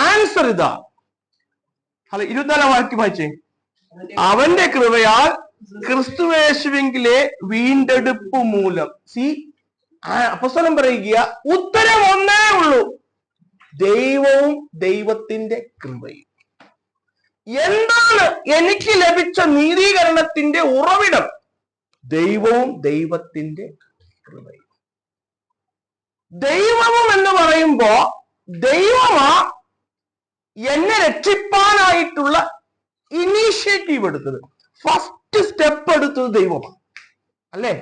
ആൻസർ ഇതാ. 24 വാക്യം വായിച്ചേ. അവന്റെ കൃപയാൽ ക്രിസ്തുയേശുവിലെ വീണ്ടെടുപ്പ് മൂലം. അപ്പോസ്തലൻ പറയുക, ഉത്തരം ഒന്നേ ഉള്ളൂ, ദൈവവും ദൈവത്തിന്റെ കൃപയും. എന്താണ് എനിക്ക് ലഭിച്ച നീതീകരണത്തിന്റെ ഉറവിടം? ദൈവവും ദൈവത്തിന്റെ കൃപയും. ദൈവവും എന്ന് പറയുമ്പോ ദൈവമാ എന്നെ രക്ഷിപ്പാനായിട്ടുള്ള ഇനീഷ്യേറ്റീവ് എടുത്തത്, ഫസ്റ്റ് സ്റ്റെപ്പ് എടുത്തത് ദൈവമാണ്, അല്ലേ?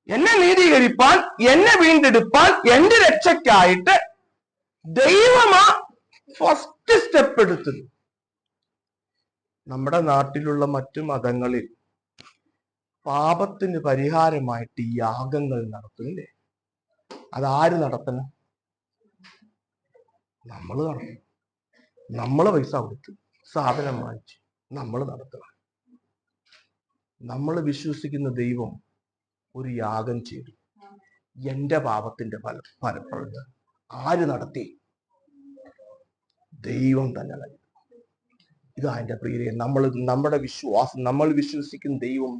എന്നെ നീതീകരിപ്പാൻ, എന്നെ വീണ്ടെടുപ്പാൻ, എന്റെ രക്ഷയ്ക്കായിട്ട് ദൈവമാ ഫസ്റ്റ് സ്റ്റെപ്പ് എടുത്തത്. നമ്മുടെ നാട്ടിലുള്ള മറ്റു മതങ്ങളിൽ പാപത്തിന് പരിഹാരമായിട്ട് യാഗങ്ങൾ നടത്തുന്നില്ലേ? അതാര് നടത്തണം? നമ്മൾ നടത്തണം. നമ്മൾ പൈസ കൊടുത്ത് സാധനം വാങ്ങിച്ച് നമ്മൾ നടത്തണം. നമ്മൾ വിശ്വസിക്കുന്ന ദൈവം ഒരു യാഗം ചെയ്തു, എന്റെ പാപത്തിന്റെ ഫലപ്രദം ആര് നടത്തി? ദൈവം തന്നെ നൽകി. ഇതാ എന്റെ പ്രിയരെ, നമ്മുടെ വിശ്വാസം, നമ്മൾ വിശ്വസിക്കുന്ന ദൈവം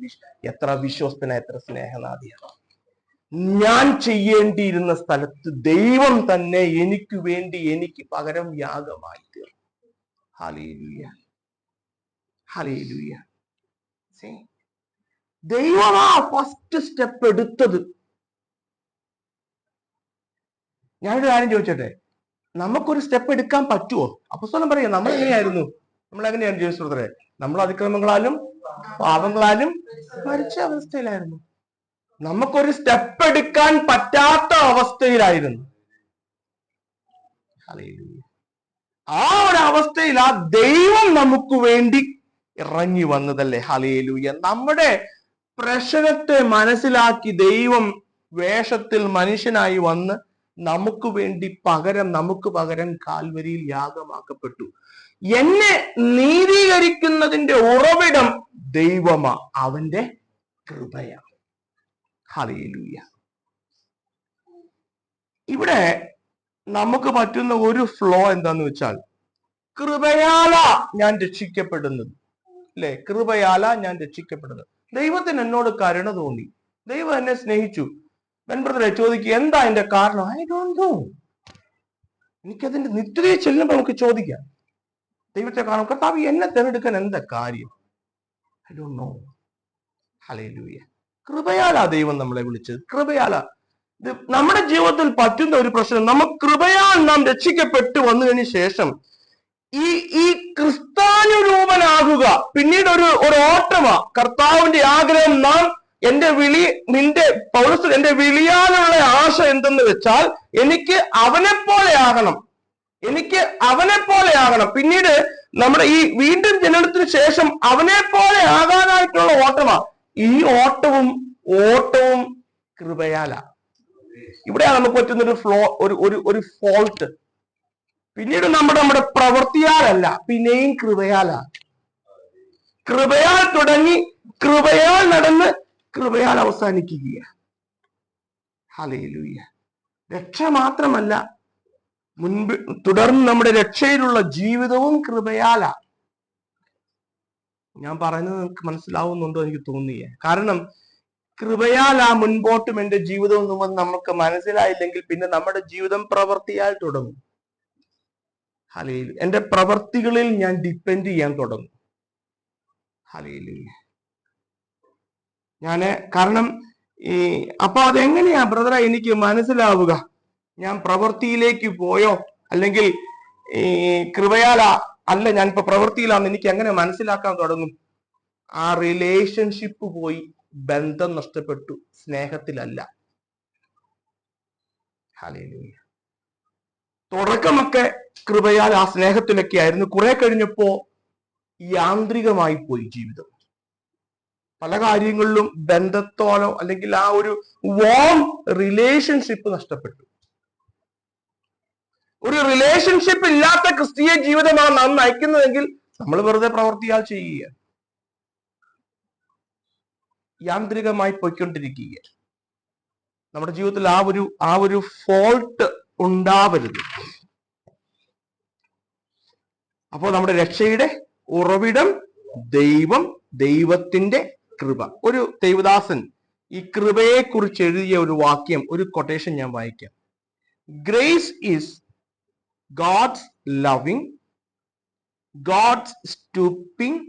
എത്ര വിശ്വസ്തന, എത്ര സ്നേഹനാദിയാണ്. ഞാൻ ചെയ്യേണ്ടിയിരുന്ന സ്ഥലത്ത് ദൈവം തന്നെ എനിക്ക് വേണ്ടി, എനിക്ക് പകരം യാഗമായി തീർന്നു. Hallelujah, hallelujah. ദൈവമാ ഫസ്റ്റ് സ്റ്റെപ്പ് എടുത്തത്. ഞാനൊരു കാര്യം ചോദിച്ചോട്ടെ, നമുക്കൊരു സ്റ്റെപ്പ് എടുക്കാൻ പറ്റുമോ? അപ്പോസ്തലൻ പറയാം, നമ്മൾ എങ്ങനെയായിരുന്നു? നമ്മൾ എങ്ങനെയായിരുന്നു ജീവിതത്തിലെ? നമ്മൾ അതിക്രമങ്ങളാലും പാപങ്ങളാലും മരിച്ച അവസ്ഥയിലായിരുന്നു. നമുക്കൊരു സ്റ്റെപ്പ് എടുക്കാൻ പറ്റാത്ത അവസ്ഥയിലായിരുന്നു. ആ ഒരു അവസ്ഥയിലാ ദൈവം നമുക്ക് വേണ്ടി ഇറങ്ങി വന്നതല്ലേ? ഹല്ലേലൂയ. നമ്മുടെ പ്രശ്നത്തെ മനസ്സിലാക്കി ദൈവം വേഷത്തിൽ മനുഷ്യനായി വന്ന് നമുക്ക് വേണ്ടി നമുക്ക് പകരം കാൽവരിയിൽ യാഗമാക്കപ്പെട്ടു. എന്നെ നീതീകരിക്കുന്നതിന്റെ ഉറവിടം ദൈവമാ, അവന്റെ കൃപയാണ്. ഹല്ലേലൂയ. ഇവിടെ നമുക്ക് പറ്റുന്ന ഒരു ഫ്ലോ എന്താന്ന് വെച്ചാൽ, കൃപയാല ഞാൻ രക്ഷിക്കപ്പെടുന്നത്, അല്ലെ? കൃപയാല ഞാൻ രക്ഷിക്കപ്പെടുന്നത്. ദൈവത്തിന് എന്നോട് കരുണ തോന്നി, ദൈവം എന്നെ സ്നേഹിച്ചു. ബ്രദറെ ചോദിക്കുക, എന്താ അതിന്റെ കാരണം? I don't know. എനിക്കതിന്റെ നിത്യതയെ ചെല്ലുമ്പോൾ നമുക്ക് ചോദിക്കാം, ദൈവത്തെ കാണും, കർത്താവ് എന്നെ തിരഞ്ഞെടുക്കാൻ എന്താ കാര്യം? I don't no. ഹല്ലേലൂയ. കൃപയാലാ ദൈവം നമ്മളെ വിളിച്ചത്, കൃപയാലാ. ഇത് നമ്മുടെ ജീവിതത്തിൽ പറ്റുന്ന ഒരു പ്രശ്നം, നമുക്ക് കൃപയാൽ നാം രക്ഷിക്കപ്പെട്ടു വന്നതിന് ശേഷം ഈ ക്രിസ്താനുരൂപനാകുക പിന്നീട് ഒരു ഓട്ടമാ. കർത്താവിന്റെ ആഗ്രഹം, നാം എന്റെ പൗലോസ് എന്റെ വിളിയാനുള്ള ആശ എന്തെന്ന് വെച്ചാൽ, എനിക്ക് അവനെ പോലെ ആകണം, എനിക്ക് അവനെ പോലെ ആകണം. പിന്നീട് നമ്മുടെ ഈ വീണ്ടും ജനനത്തിന് ശേഷം അവനെ പോലെ ആകാനായിട്ടുള്ള ഓട്ടമാ. ഈ ഓട്ടവും കൃപയാലാ. ഇവിടെയാണ് നമുക്ക് പറ്റുന്നൊരു ഒരു ഫോൾട്ട്. പിന്നീട് നമ്മുടെ പ്രവൃത്തിയാലല്ല, പിന്നെയും കൃപയാലാ. കൃപയാൽ തുടങ്ങി, കൃപയാൽ നടന്ന്, കൃപയാൽ അവസാനിക്കുകയാണ്. ഹല്ലേലൂയ. രക്ഷ മാത്രമല്ല, തുടർന്ന് നമ്മുടെ രക്ഷയിലുള്ള ജീവിതവും കൃപയാലാ. ഞാൻ പറയുന്നത് നിങ്ങൾക്ക് മനസ്സിലാവുന്നുണ്ടോ എനിക്ക് തോന്നിയേ? കാരണം കൃപയാലാ മുൻപോട്ടും എന്റെ ജീവിതം ഒന്നും നമുക്ക് മനസ്സിലായില്ലെങ്കിൽ പിന്നെ നമ്മുടെ ജീവിതം പ്രവൃത്തിയാൽ തുടങ്ങും. ഹല്ലേലൂയ. എന്റെ പ്രവൃത്തികളിൽ ഞാൻ ഡിപ്പെൻഡ് ചെയ്യാൻ തുടങ്ങും. ഹല്ലേലൂയ. കാരണം അപ്പൊ അതെങ്ങനെയാ ബ്രദറെ എനിക്ക് മനസ്സിലാവുക? ഞാൻ പ്രവൃത്തിയിലേക്ക് പോയോ, അല്ലെങ്കിൽ കൃപയാലാ അല്ല ഞാൻ ഇപ്പൊ പ്രവൃത്തിയിലാണെന്ന് എനിക്ക് എങ്ങനെ മനസ്സിലാക്കാൻ തുടങ്ങും? ആ റിലേഷൻഷിപ്പ് പോയി, ബന്ധം നഷ്ടപ്പെട്ടു, സ്നേഹത്തിലല്ല. ഹല്ലേലൂയ. തുടക്കമൊക്കെ കൃപയാൽ ആ സ്നേഹത്തിലൊക്കെ ആയിരുന്നു. കുറെ കഴിഞ്ഞപ്പോ യാന്ത്രികമായി പോയി ജീവിതം. പല കാര്യങ്ങളിലും ബന്ധത്തോലോ അല്ലെങ്കിൽ ആ ഒരു വാം റിലേഷൻഷിപ്പ് നഷ്ടപ്പെട്ടു. ഒരു റിലേഷൻഷിപ്പ് ഇല്ലാത്ത ക്രിസ്തീയ ജീവിതമാണ് നാം നയിക്കുന്നതെങ്കിൽ നമ്മൾ വെറുതെ പ്രവർത്തിയാൽ ചെയ്യുക, യാന്ത്രികമായി പോയിക്കൊണ്ടിരിക്കുക. നമ്മുടെ ജീവിതത്തിൽ ആ ഒരു ഫോൾട്ട് ഉണ്ടാവരുത്. അപ്പോൾ നമ്മുടെ രക്ഷയുടെ ഉറവിടം ദൈവം, ദൈവത്തിന്റെ കൃപ. ഒരു ദൈവദാസൻ ഈ കൃപയെ കുറിച്ച് എഴുതിയ ഒരു വാക്യം, ഒരു കൊട്ടേഷൻ ഞാൻ വായിക്കാം. Grace is God's loving, God's stooping,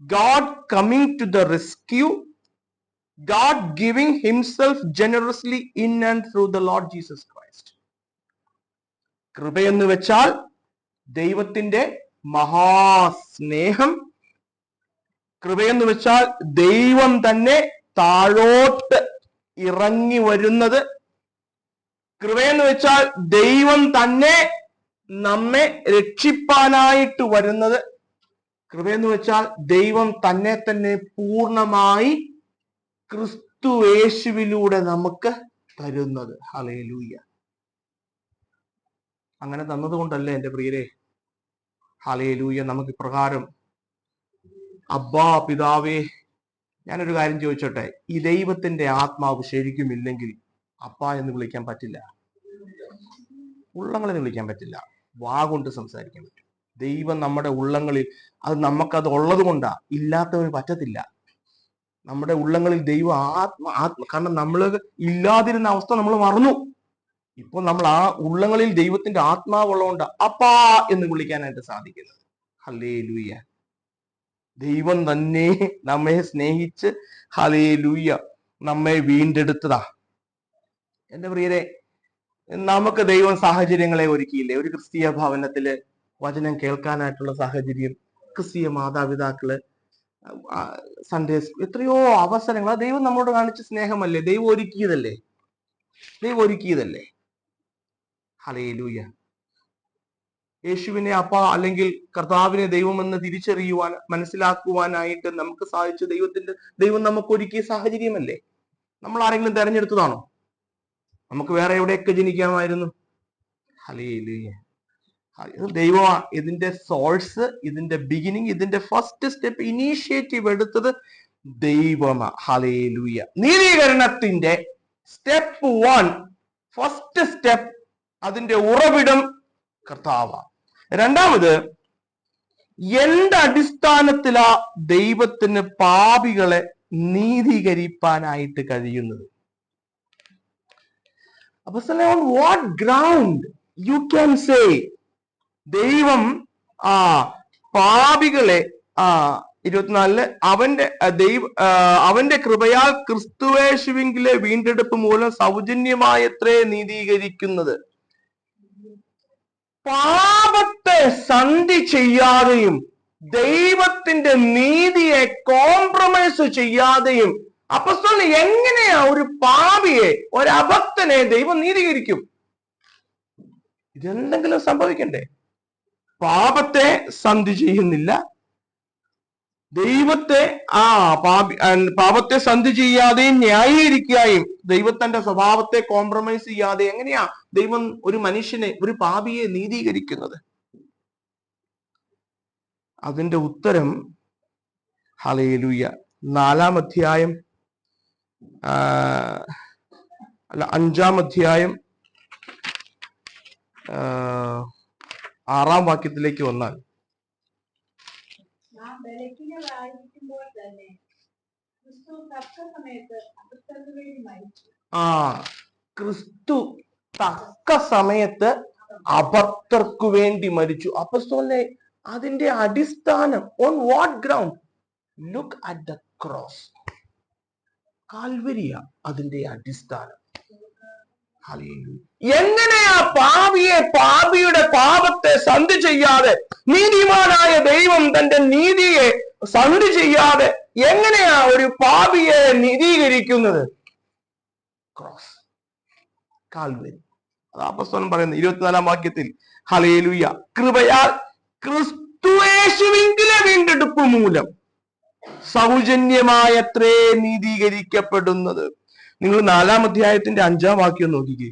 God coming to the rescue, God giving himself generously in and through the Lord Jesus Christ. കൃപയെന്ന് വെച്ചാൽ ദൈവത്തിന്റെ മഹാസ്നേഹം. കൃപയെന്ന് വെച്ചാൽ ദൈവം തന്നെ താഴോട്ട് ഇറങ്ങി വരുന്നത്. കൃപയെന്ന് വെച്ചാൽ ദൈവം തന്നെ നമ്മെ രക്ഷിപ്പാനായിട്ട് വരുന്നത്. കൃപയെന്ന് വെച്ചാൽ ദൈവം തന്നെ തന്നെ പൂർണ്ണമായി ക്രിസ്തു യേശുവിലൂടെ നമുക്ക് തരുന്നത്. ഹല്ലേലൂയ. അങ്ങനെ തന്നതുകൊണ്ടല്ലേ എൻ്റെ പ്രിയരെ, ഹല്ലേലൂയ, നമുക്ക് ഇപ്രകാരം അബ്ബാ പിതാവേ. ഞാനൊരു കാര്യം ചോദിച്ചോട്ടെ, ഈ ദൈവത്തിന്റെ ആത്മാവ് ശരിക്കും ഇല്ലെങ്കിൽ അപ്പ എന്ന് വിളിക്കാൻ പറ്റില്ല, ഉള്ളങ്ങളെന്ന് വിളിക്കാൻ പറ്റില്ല, വാ കൊണ്ട് സംസാരിക്കാൻ പറ്റും. ദൈവം നമ്മുടെ ഉള്ളങ്ങളിൽ, അത് നമുക്കത് ഉള്ളത് കൊണ്ടാ, ഇല്ലാത്തവന് പറ്റത്തില്ല. നമ്മുടെ ഉള്ളങ്ങളിൽ ദൈവം കാരണം നമ്മൾ ഇല്ലാതിരുന്ന അവസ്ഥ നമ്മൾ മറന്നു. ഇപ്പൊ നമ്മൾ ആ ഉള്ളങ്ങളിൽ ദൈവത്തിന്റെ ആത്മാവുള്ളതുകൊണ്ട് അപ്പാ എന്ന് വിളിക്കാനായിട്ട് സാധിക്കുന്നത്. ഹല്ലേലൂയ. ദൈവം തന്നെ നമ്മെ സ്നേഹിച്ച്, ഹല്ലേലൂയ, നമ്മെ വീണ്ടെടുത്തതാ. എന്റെ പ്രിയരെ, നമുക്ക് ദൈവം സാഹചര്യങ്ങളെ ഒരുക്കിയില്ലേ? ഒരു ക്രിസ്തീയ ഭവനത്തില് വചനം കേൾക്കാനായിട്ടുള്ള സാഹചര്യം, ക്രിസ്തീയ മാതാപിതാക്കള്, സൺഡേ സ്കൂൾ, എത്രയോ അവസരങ്ങൾ ദൈവം നമ്മളോട് കാണിച്ച സ്നേഹമല്ലേ? ദൈവം ഒരുക്കിയതല്ലേ? ദൈവം ഒരുക്കിയതല്ലേ? ഹല്ലേലൂയ. യേശുവിനെ അപ്പ അല്ലെങ്കിൽ കർത്താവിനെ ദൈവമെന്ന് തിരിച്ചറിയുവാൻ, മനസ്സിലാക്കുവാനായിട്ട് നമുക്ക് സാധിച്ചു. ദൈവം നമുക്ക് ഒരുക്കിയ സാഹചര്യമല്ലേ? നമ്മൾ ആരെങ്കിലും തെരഞ്ഞെടുത്തതാണോ? നമുക്ക് വേറെ എവിടെയൊക്കെ ജനിക്കാമായിരുന്നു. ഹല്ലേലൂയ. ദൈവമാ ഇതിന്റെ സോഴ്സ്, ഇതിന്റെ ബിഗിനിങ്, ഇതിന്റെ ഫസ്റ്റ് സ്റ്റെപ്പ്, ഇനീഷ്യേറ്റീവ് എടുത്തത് ദൈവമാ. ഹല്ലേലൂയ. നീതീകരണത്തിന്റെ സ്റ്റെപ്പ് 1, ഫസ്റ്റ് സ്റ്റെപ്പ്, അതിന്റെ ഉറവിടം കർത്താവാ. രണ്ടാമത്, എന്ത് അടിസ്ഥാനത്തിലാ ദൈവത്തിന് പാപികളെ നീതീകരിപ്പാനായിട്ട് കഴിയുന്നത്? അപ്പൊ on what ground you can say ദൈവം പാപികളെ 24 അവന്റെ കൃപയാൽ ക്രിസ്തുയേശുവിലെ വീണ്ടെടുപ്പ് മൂലം സൗജന്യമായത്രേ നീതീകരിക്കുന്നത്. പാപത്തെ സന്ധി ചെയ്യാതെയും ദൈവത്തിന്റെ നീതിയെ കോംപ്രമൈസ് ചെയ്യാതെയും അപ്പോസ്തലൻ എങ്ങനെയാ ഒരു പാപിയെ, ഒരഭക്തനെ ദൈവം നീതീകരിക്കും? ഇതെന്തെങ്കിലും സംഭവിക്കണ്ടേ? പാപത്തെ സന്ധി ചെയ്യുന്നില്ല, ദൈവത്തെ പാപത്തെ സന്ധി ചെയ്യാതെയും ന്യായീകരിക്കുകയും ദൈവത്തിന്റെ സ്വഭാവത്തെ കോംപ്രമൈസ് ചെയ്യാതെ എങ്ങനെയാ ദൈവം ഒരു മനുഷ്യനെ, ഒരു പാപിയെ നീതീകരിക്കുന്നത്? അതിന്റെ ഉത്തരം, ഹല്ലേലൂയ, 4-ാം അധ്യായം 5-ാം അധ്യായം 6-ാം വാക്യത്തിലേക്ക് വന്നാൽ, ക്രിസ്തു തക്ക സമയത്ത് അഭക്തർക്കു വേണ്ടി മരിച്ചു. അപ്പോസ്തലനെ അതിന്റെ അടിസ്ഥാനം, on what ground? Look at the cross. കാൽവരിയ അതിന്റെ അടിസ്ഥാനം. എങ്ങനെയാ പാപിയുടെ പാപത്തെ സന്ധി ചെയ്യാതെ, നീതിമാനായ ദൈവം തന്റെ നീതിയെ സന്ധി ചെയ്യാതെ എങ്ങനെയാ ഒരു പാപിയെ നീതീകരിക്കുന്നത്? Cross, Calvary. അത് അപ്പോസ്തലൻ പറയുന്നത് 24-ാം വാക്യത്തിൽ, ഹല്ലേലൂയ, കൃപയാൽ ക്രിസ്തുയേശുവിലെ വീണ്ടെടുപ്പ് മൂലം സൗജന്യമായത്രേ നീതീകരിക്കപ്പെടുന്നത്. നിങ്ങൾ 4-ാം അധ്യായത്തിന്റെ 5-ാം വാക്യം നോക്കിക്കേ.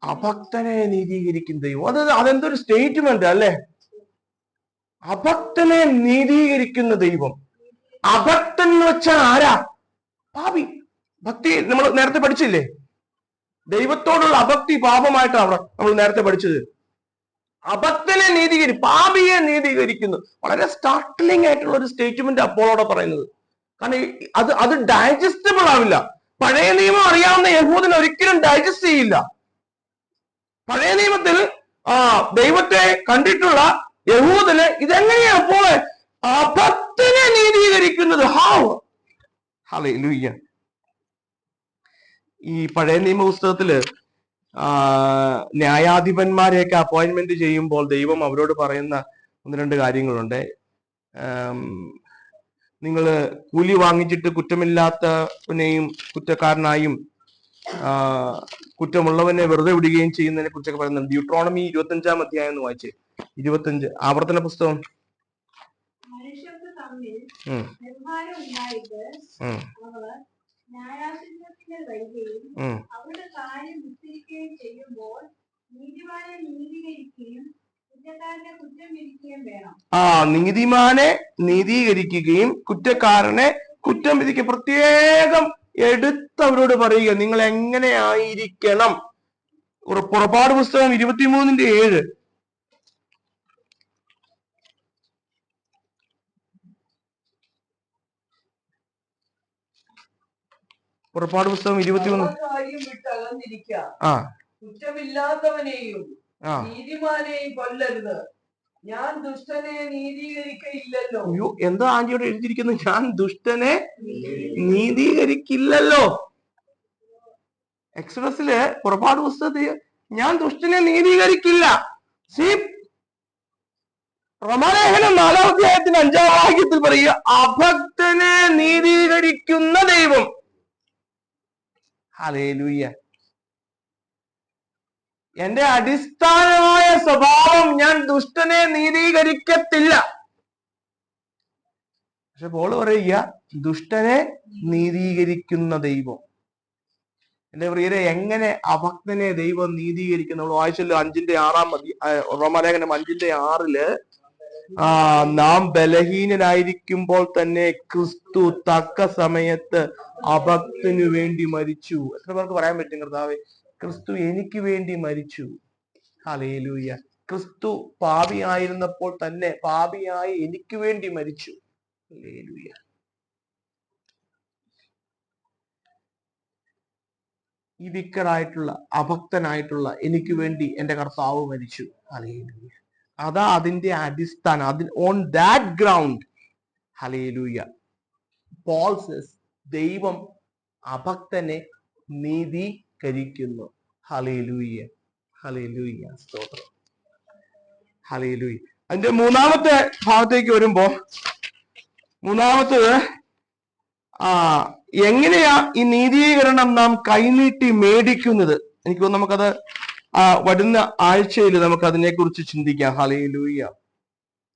അഭക്തനെ നീതീകരിക്കുന്ന ദൈവം. അതെന്തൊരു സ്റ്റേറ്റ്മെന്റ് അല്ലെ? അഭക്തനെ നീതീകരിക്കുന്ന ദൈവം. അഭക്തൻ എന്ന് വെച്ചാൽ ആരാ? പാപി. ഭക്തി നമ്മൾ നേരത്തെ പഠിച്ചില്ലേ? ദൈവത്തോടുള്ള അഭക്തി പാപമായിട്ടാണ് നമ്മൾ നേരത്തെ പഠിച്ചത്. അഭക്തനെ പാപിയെ നീതീകരിക്കുന്നു. വളരെ സ്റ്റാർട്ട്ലിംഗ് ആയിട്ടുള്ള ഒരു സ്റ്റേറ്റ്മെന്റ് അപ്പോളോടെ പറയുന്നത്. കാരണം അത് ഡൈജസ്റ്റബിൾ ആവില്ല. പഴയ നിയമം അറിയാവുന്ന യഹൂദന് ഒരിക്കലും ഡൈജസ്റ്റ് ചെയ്യില്ല. പഴയ നിയമത്തിൽ ദൈവത്തെ കണ്ടിട്ടുള്ള യഹൂദന് ഇതെങ്ങനെയാ അപ്പോൾ അഭക്തനെ നീതീകരിക്കുന്നത്? ഹല്ലേലൂയ. ഈ പഴയ നിയമ പുസ്തകത്തില് ന്യായാധിപന്മാരെയൊക്കെ അപ്പോയിന്റ്മെന്റ് ചെയ്യുമ്പോൾ ദൈവം അവരോട് പറയുന്ന 1-2 കാര്യങ്ങളുണ്ട്. നിങ്ങൾ കൂലി വാങ്ങിച്ചിട്ട് കുറ്റമില്ലാത്തവനെയും കുറ്റക്കാരനായും കുറ്റമുള്ളവനെ വെറുതെ വിടുകയും ചെയ്യുന്നതിനെ കുറിച്ചൊക്കെ പറയുന്നുണ്ട്. ഡ്യൂട്രോണമി 25-ാം അധ്യായം എന്ന് വായിച്ചേ. 25 ആവർത്തന പുസ്തകം. നീതിമാനെ നീതീകരിക്കുകയും കുറ്റക്കാരനെ കുറ്റം വിധിക്കുക. പ്രത്യേകം എടുത്തവരോട് പറയുക നിങ്ങൾ എങ്ങനെ ആയിരിക്കണം. പുറപ്പാട് പുസ്തകം 23:7. പുറപ്പാട് പുസ്തകം 23. കുറ്റമില്ലാത്തവനെയും നീതിമാനെയും കൊല്ലരുത്, ഞാൻ ദുഷ്ടനെ നീതീകരിക്കയില്ലല്ലോ. അയ്യോ, എന്താ ആന്റിയോട് എഴുതിയിരിക്കുന്നത്? ഞാൻ ദുഷ്ടനെ നീതീകരിക്കില്ലല്ലോ. എക്സോഡസില് പുറപ്പാട് പുസ്തകത്തിൽ ഞാൻ ദുഷ്ടനെ നീതീകരിക്കില്ല. റോമാലേഖനം 4-ാം അധ്യായത്തിന് 5-ാം വാക്യത്തിൽ പറയുക അഭക്തനെ നീതീകരിക്കുന്ന ദൈവം. ഹല്ലേലൂയ. എന്റെ അടിസ്ഥാനമായ സ്വഭാവം ഞാൻ ദുഷ്ടനെ നീതീകരിക്കത്തില്ല. പക്ഷെ പോൾ പറയുക ദുഷ്ടനെ നീതീകരിക്കുന്ന ദൈവം. എന്റെ പ്രിയരെ, എങ്ങനെ അഭക്തനെ ദൈവം നീതീകരിക്കും? നമ്മൾ വായിച്ചല്ലോ 5-ാം റോമാലേഖനം 5-6 നാം ബലഹീനനായിരിക്കുമ്പോൾ തന്നെ ക്രിസ്തു തക്ക സമയത്ത് അഭക്തനു വേണ്ടി മരിച്ചു. എത്ര പേർക്ക് പറയാൻ പറ്റും കർത്താവേ, ക്രിസ്തു എനിക്ക് വേണ്ടി മരിച്ചു? ഹല്ലേലൂയ. ക്രിസ്തു പാപിയായിരുന്നപ്പോൾ തന്നെ പാപിയായി എനിക്ക് വേണ്ടി മരിച്ചു. ഹല്ലേലൂയ. ഈ വിക്കറായിട്ടുള്ള അഭക്തനായിട്ടുള്ള എനിക്ക് വേണ്ടി എന്റെ കർത്താവ് മരിച്ചു. ഹല്ലേലൂയ. അതാ അതിന്റെ അടിസ്ഥാനം. ഓൺ ദാറ്റ് ഗ്രൗണ്ട് ഹല്ലേലൂയ പോൾ സേസ് ദൈവം അഭക്തനെ നീതീകരിക്കുന്നു. ഹല്ലേലൂയ. ഹല്ലേലൂയ. സ്തോത്രം. ഹല്ലേലൂയ. അതിന്റെ 3-ാമത്തെ ഭാഗത്തേക്ക് വരുമ്പോ, 3-ാമത്തത് എങ്ങനെയാ ഈ നീതീകരണം നാം കൈനീട്ടി മേടിക്കുന്നത്? എനിക്ക് തോന്നുന്നു നമുക്കത് വരുന്ന ആഴ്ചയിൽ നമുക്ക് അതിനെ കുറിച്ച് ചിന്തിക്കാം. ഹല്ലേലൂയ.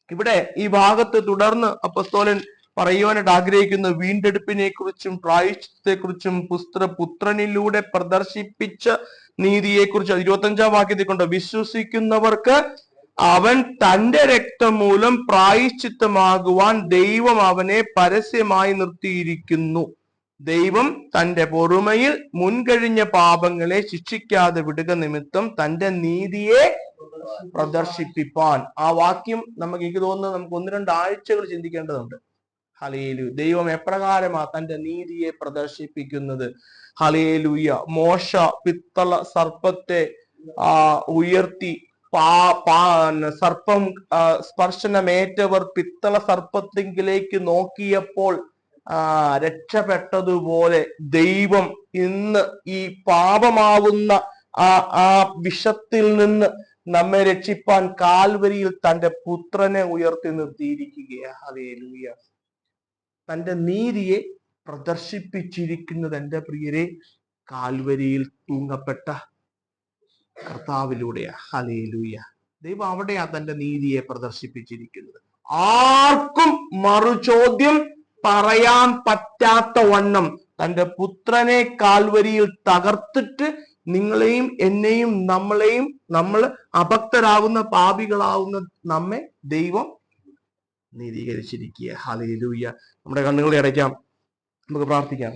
ഇവിടെ ഈ ഭാഗത്ത് തുടർന്ന് അപ്പോസ്തലൻ പറയുവാനായിട്ട് ആഗ്രഹിക്കുന്ന വീണ്ടെടുപ്പിനെ കുറിച്ചും പ്രായശ്ചിത്തത്തെ കുറിച്ചും പുത്രനിലൂടെ പ്രദർശിപ്പിച്ച നീതിയെ കുറിച്ച് 25-ാം വാക്യത്തിൽ കൊണ്ട് വിശ്വസിക്കുന്നവർക്ക് അവൻ തന്റെ രക്തം മൂലം പ്രായശ്ചിത്തമാകുവാൻ ദൈവം അവനെ പരസ്യമായി നിർത്തിയിരിക്കുന്നു. ദൈവം തന്റെ പൊറുമയിൽ മുൻകഴിഞ്ഞ പാപങ്ങളെ ശിക്ഷിക്കാതെ വിടുക നിമിത്തം തന്റെ നീതിയെ പ്രദർശിപ്പിപ്പാൻ. ആ വാക്യം എനിക്ക് തോന്നുന്നത് നമുക്ക് 1-2 ആഴ്ചകൾ ചിന്തിക്കേണ്ടതുണ്ട്. ഹല്ലേലൂയ. ദൈവം എപ്രകാരമാ തന്റെ നീതിയെ പ്രദർശിപ്പിക്കുന്നത്? ഹല്ലേലൂയ. മോശ പിത്തള സർപ്പത്തെ ഉയർത്തി സർപ്പം സ്പർശനമേറ്റവർ പിത്തള സർപ്പത്തിങ്കിലേക്ക് നോക്കിയപ്പോൾ രക്ഷപ്പെട്ടതുപോലെ ദൈവം ഇന്ന് ഈ പാപമാവുന്ന ആ വിഷത്തിൽ നിന്ന് നമ്മെ രക്ഷിപ്പാൻ കാൽവരിയിൽ തന്റെ പുത്രനെ ഉയർത്തി നിർത്തിയിരിക്കുകയാണ്. ഹല്ലേലൂയ. തന്റെ നീതിയെ പ്രദർശിപ്പിച്ചിരിക്കുന്നത് എന്റെ പ്രിയരെ കാൽവരിയിൽ തൂങ്ങപ്പെട്ട കർത്താവിലൂടെയാ. ഹല്ലേലൂയ. ദൈവം അവിടെയാ തന്റെ നീതിയെ പ്രദർശിപ്പിച്ചിരിക്കുന്നത്. ആർക്കും മറുചോദ്യം പറയാൻ പറ്റാത്ത വണ്ണം തന്റെ പുത്രനെ കാൽവരിയിൽ തകർത്തിട്ട് നിങ്ങളെയും എന്നെയും നമ്മൾ അഭക്തരാകുന്ന പാപികളാവുന്ന നമ്മെ ദൈവം നീതീകരിച്ചിരിക്കുക. ഹല്ലേലൂയ. നമ്മുടെ കണ്ണുകളെ അടയ്ക്കാം, നമുക്ക് പ്രാർത്ഥിക്കാം.